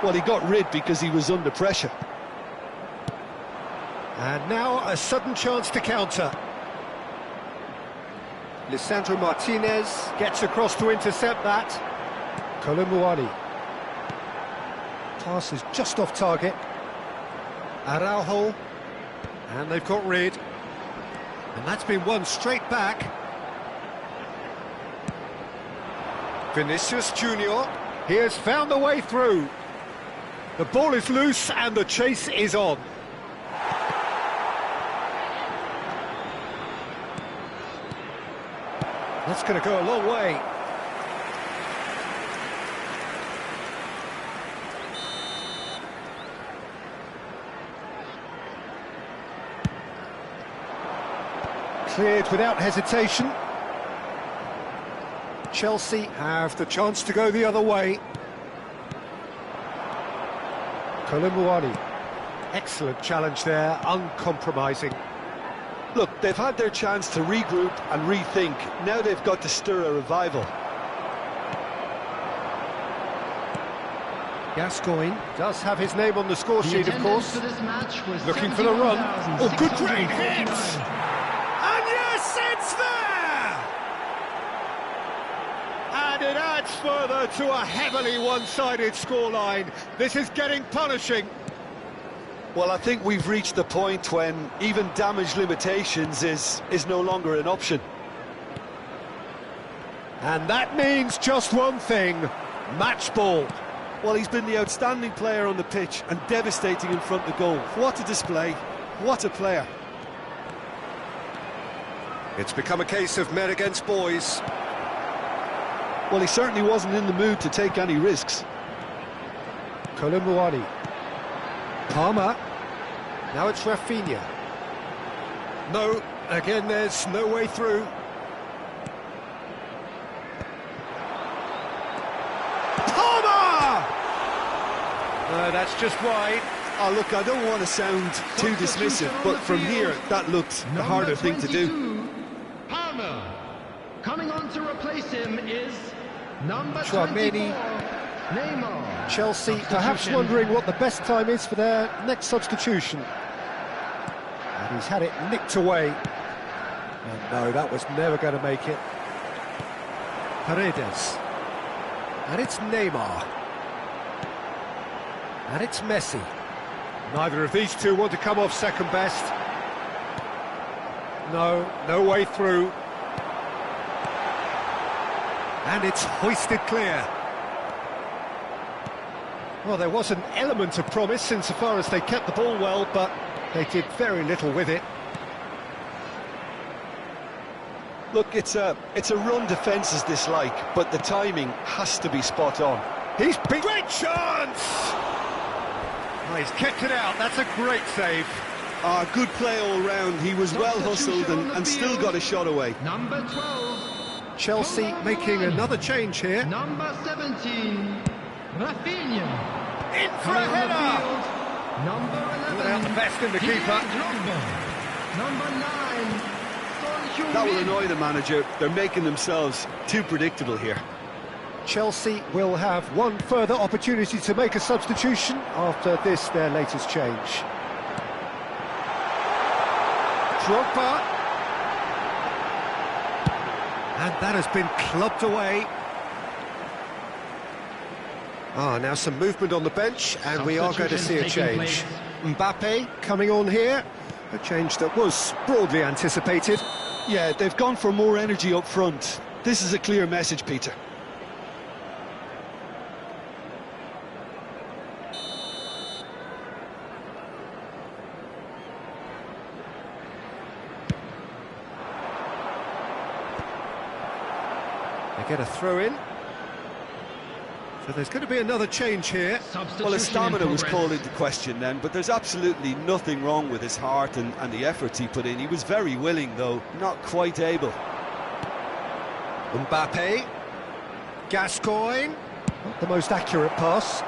Well, he got rid because he was under pressure. And now a sudden chance to counter. Lisandro Martinez gets across to intercept that. Colomboani. Pass is just off target. Araujo, and they've got rid, and that's been won straight back. Vinicius Junior, he has found the way through. The ball is loose and the chase is on. That's going to go a long way. Cleared without hesitation. Chelsea have the chance to go the other way. Colomboani. Excellent challenge there, uncompromising. Look, they've had their chance to regroup and rethink. Now they've got to stir a revival. Gascoigne does have his name on the score sheet, of course. For this match was Looking for the run. Oh, good great 71,649. hit! And yes, it's there! And it adds further to a heavily one-sided scoreline. This is getting punishing. Well, I think we've reached the point when even damage limitations is no longer an option. And that means just one thing, match ball. Well, he's been the outstanding player on the pitch and devastating in front of goal. What a display, what a player. It's become a case of men against boys. Well, he certainly wasn't in the mood to take any risks. Kolumuani. Palmer. Now it's Rafinha. No, again there's no way through. Palmer! No, that's just wide. Oh, look, I don't want to sound too dismissive, but from here, that looked the harder thing to do. Palmer. Coming on to replace him is number Chouameni. 24, Neymar. Chelsea perhaps Substitution. wondering what the best time is for their next substitution. And he's had it nicked away. And no, that was never going to make it. Paredes. And it's Neymar. And it's Messi. Neither of these two want to come off second best. No, no way through. And it's hoisted clear. Well, there was an element of promise insofar as they kept the ball well, but they did very little with it. Look, it's a run defence's dislike, but the timing has to be spot on. He's been... Great chance! Oh, he's kept it out, that's a great save. Good play all round. He was well hustled and still got a shot away. Number 12. Chelsea making another change here. Number 17. Rafinha. In for Coming a on the header! field, number 11. Without the best in the Didier keeper. Drogba. Number 9. Son That will Heung-min. annoy the manager. They're making themselves too predictable here. Chelsea will have one further opportunity to make a substitution after this, their latest change. Drogba. And that has been clubbed away. Now some movement on the bench, and we are going to see a change. Mbappe coming on here, a change that was broadly anticipated. Yeah, they've gone for more energy up front. This is a clear message, Peter. They get a throw in. So there's going to be another change here. Well, his stamina was called into question then, but there's absolutely nothing wrong with his heart and the efforts he put in. He was very willing, though, not quite able. Mbappe. Gascoigne. Not the most accurate pass.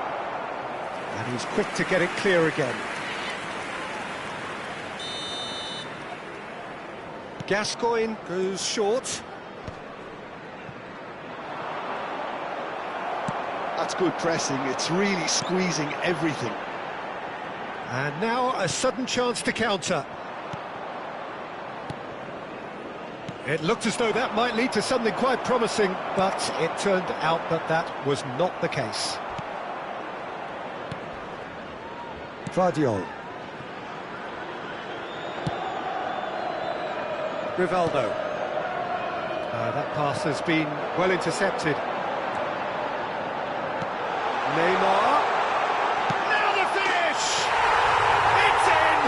And he's quick to get it clear again. Gascoigne goes short. That's good pressing. It's really squeezing everything. And now a sudden chance to counter. It looked as though that might lead to something quite promising, but it turned out that that was not the case. Vardiol. Rivaldo. That pass has been well intercepted. Neymar. Now the finish! It's in!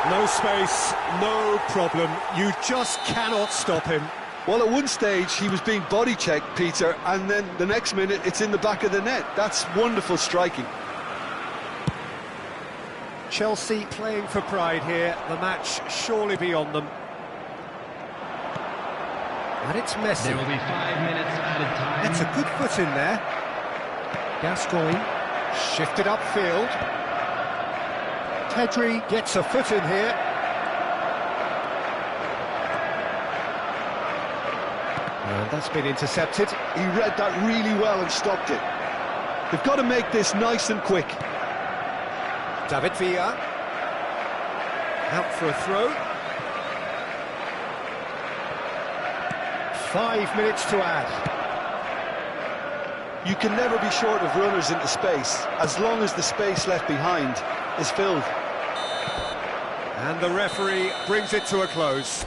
No space, no problem. You just cannot stop him. Well, at one stage, he was being body-checked, Peter, and then the next minute, it's in the back of the net. That's wonderful striking. Chelsea playing for pride here. The match surely beyond them. And it's Messi. There will be 5 minutes added time. That's a good foot in there. Gascoigne shifted upfield. Pedri gets a foot in here. And that's been intercepted. He read that really well and stopped it. They've got to make this nice and quick. David Villa. Out for a throw. 5 minutes to add. You can never be short of runners into space, as long as the space left behind is filled. And the referee brings it to a close.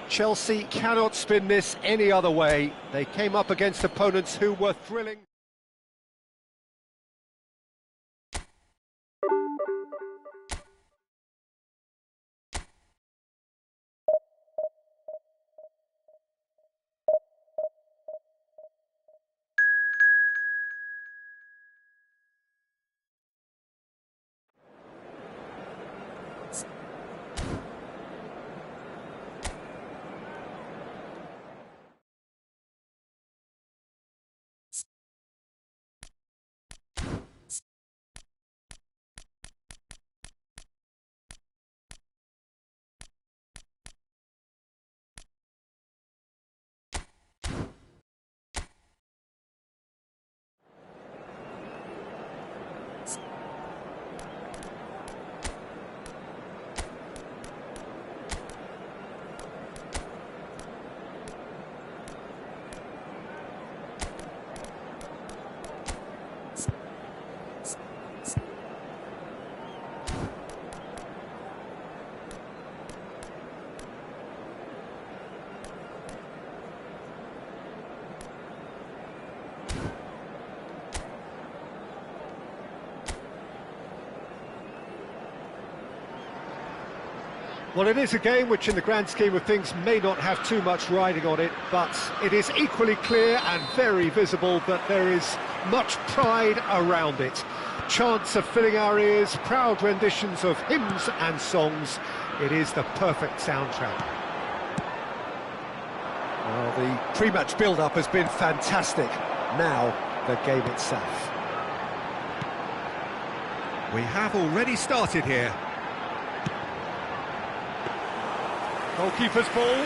Chelsea cannot spin this any other way. They came up against opponents who were thrilling. Well, it is a game which, in the grand scheme of things, may not have too much riding on it, but it is equally clear and very visible that there is much pride around it. Chants are filling our ears, proud renditions of hymns and songs. It is the perfect soundtrack. Well, the pre-match build-up has been fantastic. Now, the game itself. We have already started here. Goalkeeper's ball.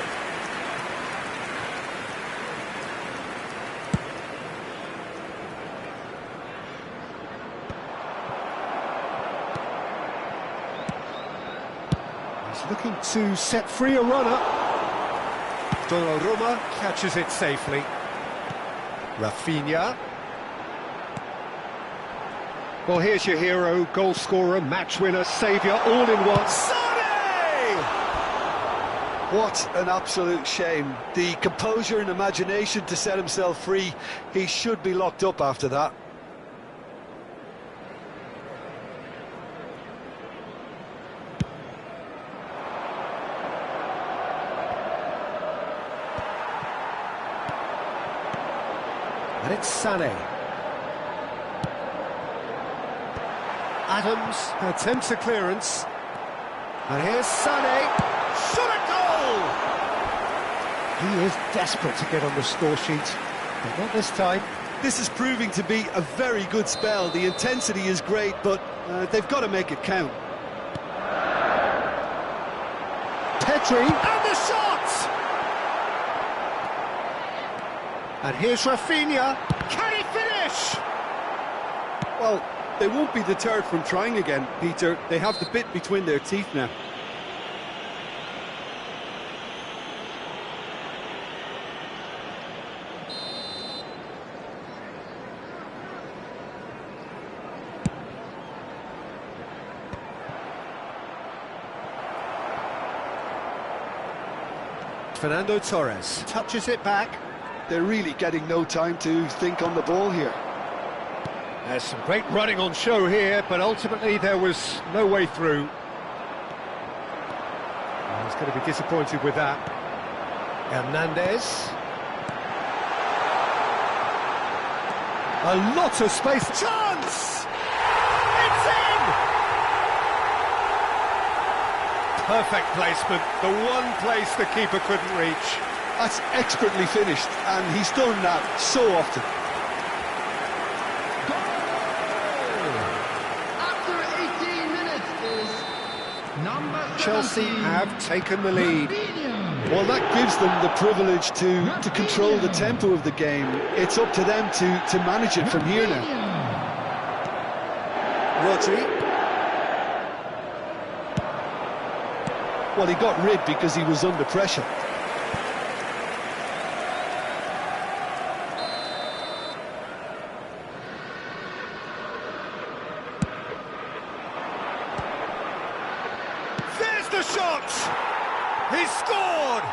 He's looking to set free a runner. Donnarumma catches it safely. Rafinha. Well, here's your hero, goal scorer, match winner, saviour, all in one. What an absolute shame. The composure and imagination to set himself free. He should be locked up after that. And it's Sané. Adams attempts a clearance. And here's Sané. Shot a goal! He is desperate to get on the score sheet, but not this time. This is proving to be a very good spell. The intensity is great, but they've got to make it count. Pedri, and the shot! And here's Rafinha. Can he finish? Well, they won't be deterred from trying again, Peter. They have the bit between their teeth now. Fernando Torres touches it back. They're really getting no time to think on the ball here. There's some great running on show here, but ultimately there was no way through. Well, he's going to be disappointed with that. Hernandez. A lot of space. Chance! It's in! Perfect placement, the one place the keeper couldn't reach. That's expertly finished, and he's done that so often. After 18 minutes is number Chelsea 17, have taken the lead. Rafinha. Well, that gives them the privilege to control the tempo of the game. It's up to them to manage it from here now. Rodri. Well, he got rid because he was under pressure. There's the shot! He scored!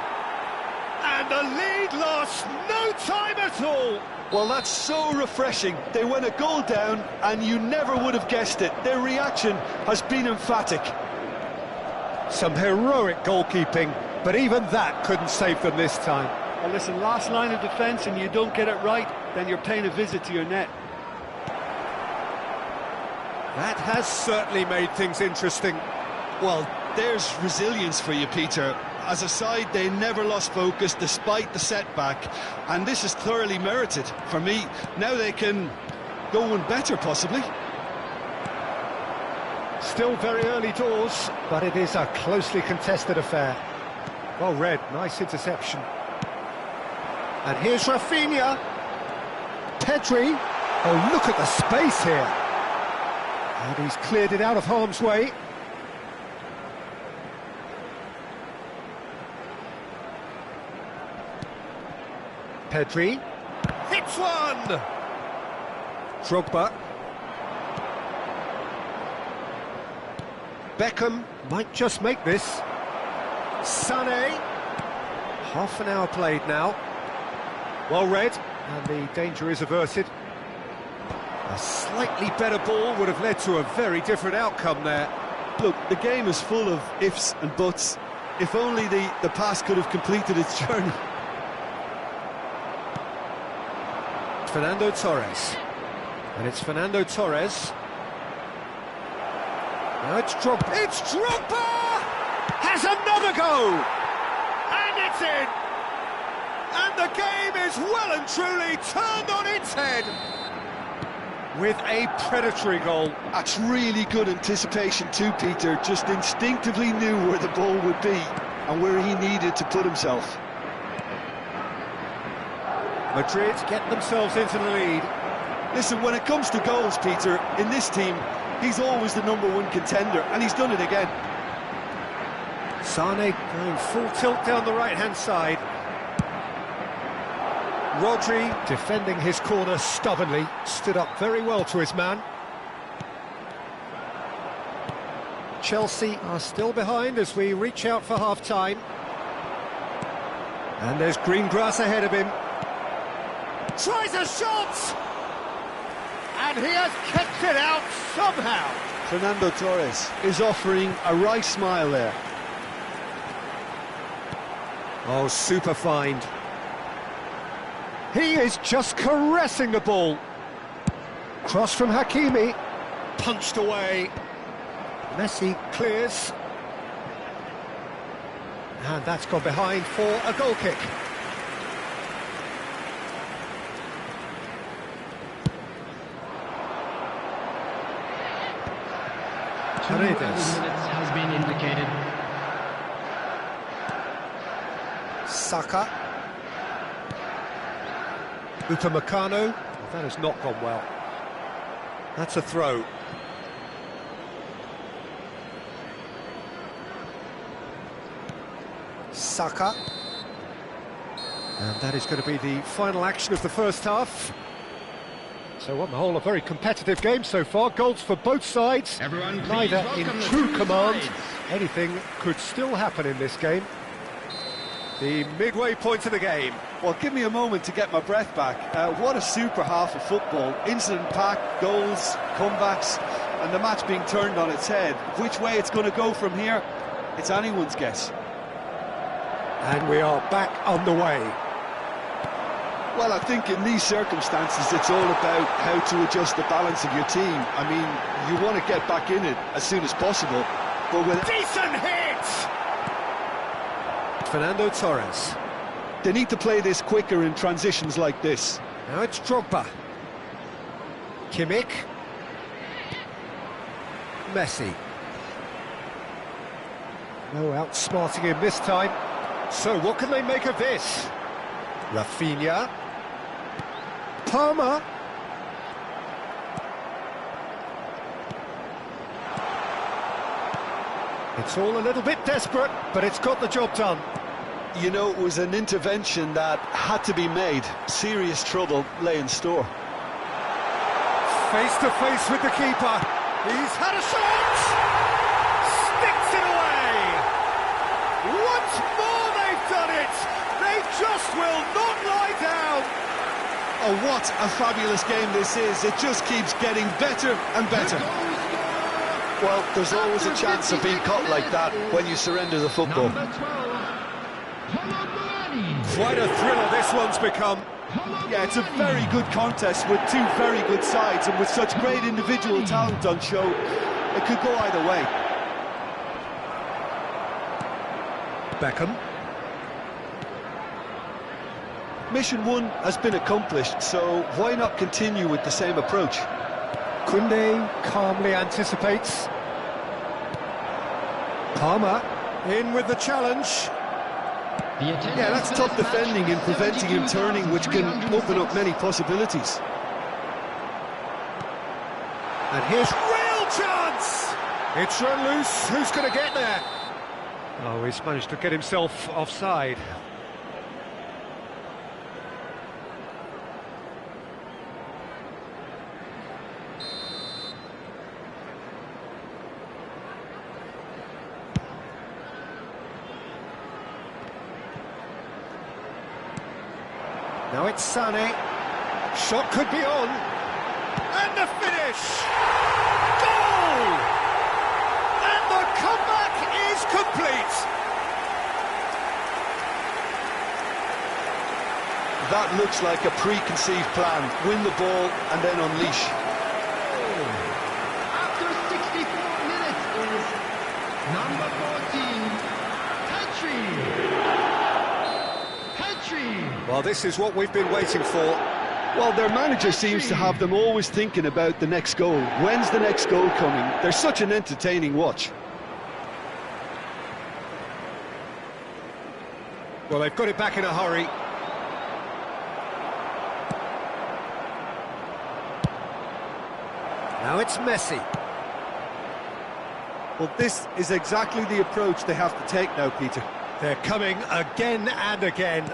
And the lead lost no time at all! Well, that's so refreshing. They went a goal down, and you never would have guessed it. Their reaction has been emphatic. Some heroic goalkeeping, but even that couldn't save them this time. Well, listen, last line of defence and you don't get it right, then you're paying a visit to your net. That has certainly made things interesting. Well, there's resilience for you, Peter. As a side, they never lost focus despite the setback, and this is thoroughly merited for me. Now they can go one better, possibly. Still very early doors, but it is a closely contested affair. Well read, nice interception. And here's Rafinha. Pedri. Oh, look at the space here. And he's cleared it out of harm's way. Pedri. Hits one! Drogba. Beckham might just make this. Sané. Half an hour played now. Well read, and the danger is averted. A slightly better ball would have led to a very different outcome there. Look, the game is full of ifs and buts. If only the pass could have completed its journey. Fernando Torres. And it's Fernando Torres. Now it's Drogba. It's Drogba! Has another go! And it's in! And the game is well and truly turned on its head! With a predatory goal. That's really good anticipation too, Peter. Just instinctively knew where the ball would be and where he needed to put himself. Madrid get themselves into the lead. Listen, when it comes to goals, Peter, in this team, he's always the #1 contender, and he's done it again. Sané going full tilt down the right-hand side. Rodri, defending his corner stubbornly, stood up very well to his man. Chelsea are still behind as we reach out for half-time. And there's green grass ahead of him. Tries a shot! And he has kept it out somehow. Fernando Torres is offering a right smile there. Oh, super find. He is just caressing the ball. Cross from Hakimi. Punched away. Messi clears. And that's gone behind for a goal kick. Minutes has been indicated. Saka. Upamecano. That has not gone well. That's a throw. Saka. And that is going to be the final action of the first half. So on the whole, a very competitive game so far. Goals for both sides. Everyone, neither in true command. sides. Anything could still happen in this game. The midway point of the game. Well, give me a moment to get my breath back. What a super half of football. Incident-packed, goals, comebacks, and the match being turned on its head. Which way it's going to go from here, it's anyone's guess. And we are back on the way. Well, I think in these circumstances, it's all about how to adjust the balance of your team. I mean, you want to get back in it as soon as possible, but with... Decent hit! Fernando Torres. They need to play this quicker in transitions like this. Now it's Drogba. Kimmich. Messi. No outsmarting him this time. So what can they make of this? Rafinha. Palmer. It's all a little bit desperate, but it's got the job done. You know, it was an intervention that had to be made. Serious trouble lay in store. Face to face with the keeper. He's had a shot! Sticks it away! Once more they've done it! They just will not lie down! Oh, what a fabulous game this is. It just keeps getting better and better. Well, there's always a chance of being caught like that when you surrender the football. Quite a thriller this one's become. Yeah, it's a very good contest with two very good sides, and with such great individual talent on show, it could go either way. Beckham. Mission 1 has been accomplished, so why not continue with the same approach? Koundé calmly anticipates. Palmer in with the challenge. Yeah, that's tough defending and preventing him turning, which can open up many possibilities. And here's real chance! It's run loose. Who's going to get there? Oh, he's managed to get himself offside. Now it's Sané. Shot could be on. And the finish! Goal! And the comeback is complete! That looks like a preconceived plan. Win the ball and then unleash. After 64 minutes is number 14, Petri. Well, this is what we've been waiting for. Well, their manager seems to have them always thinking about the next goal. When's the next goal coming? They're such an entertaining watch. Well, they've got it back in a hurry. Now it's Messi. Well, this is exactly the approach they have to take now, Peter. They're coming again and again.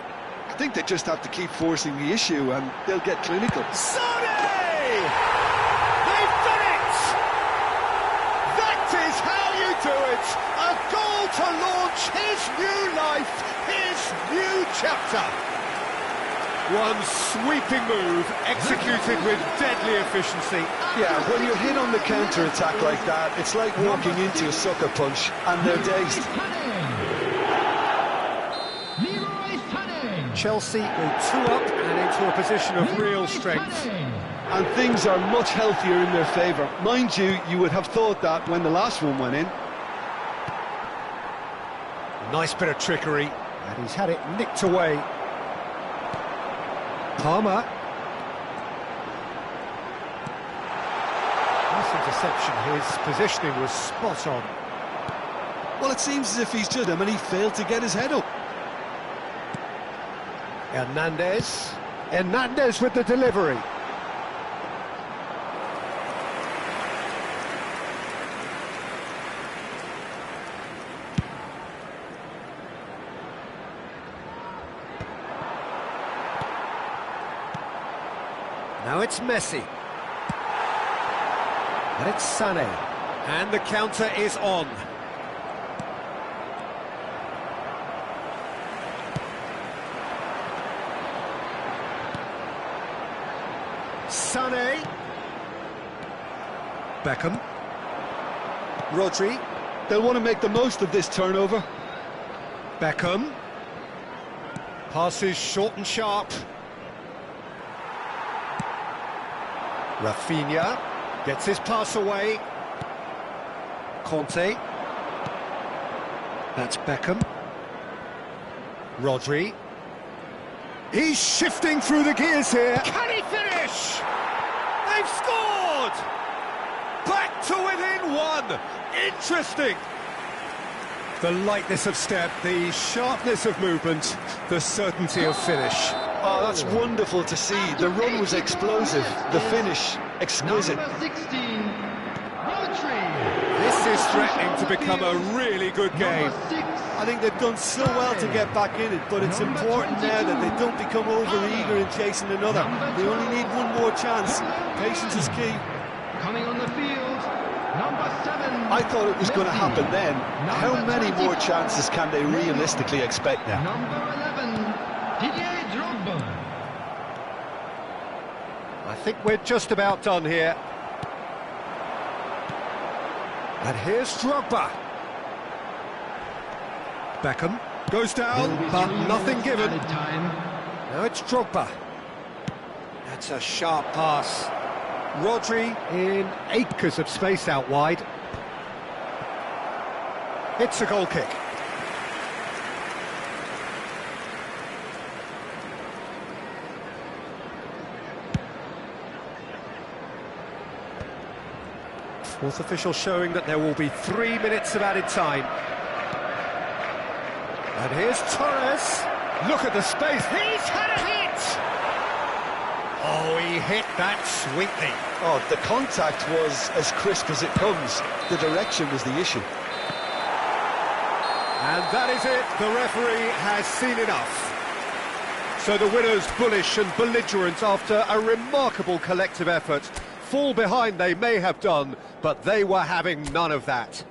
I think they just have to keep forcing the issue and they'll get clinical. Sané! They've done it! That is how you do it! A goal to launch his new life, his new chapter. One sweeping move, executed with deadly efficiency. Yeah, when you're hit on the counter-attack like that, it's like walking into a sucker punch and they're dazed. Chelsea go 2 up and into a position of real strength. And things are much healthier in their favour. Mind you, you would have thought that when the last one went in. Nice bit of trickery, and he's had it nicked away. Palmer. Nice interception, his positioning was spot on. Well, it seems as if he's just him and he failed to get his head up. Hernandez with the delivery. Now it's Messi. And it's Sané. And the counter is on. Sané. Beckham. Rodri. They'll want to make the most of this turnover. Beckham. Passes short and sharp. Rafinha gets his pass away. Conte. That's Beckham. Rodri. He's shifting through the gears here. Can he finish? They've scored! Back to within 1. Interesting. The lightness of step, the sharpness of movement, the certainty of finish. Oh, that's wonderful to see. The run was explosive, the finish exquisite. Number 16, Rodri. This is threatening to become a really good game. Number 6, I think they've done so well to get back in it, but it's important now that they don't become over-eager in chasing another. They only need one more chance. Patience is key. coming on the field, number 7. I thought it was going to happen then. How many more chances can they realistically expect now? Number 11, Didier Drogba. I think we're just about done here. And here's Drogba. Beckham goes down, but nothing given. Added time. Now it's Drogba. That's a sharp pass. Rodri in acres of space out wide. It's a goal kick. Fourth official showing that there will be 3 minutes of added time. And here's Torres. Look at the space. He's had a hit! Oh, he hit that sweetly. Oh, the contact was as crisp as it comes. The direction was the issue. And that is it. The referee has seen enough. So the winners, bullish and belligerent after a remarkable collective effort. Fall behind they may have done, but they were having none of that.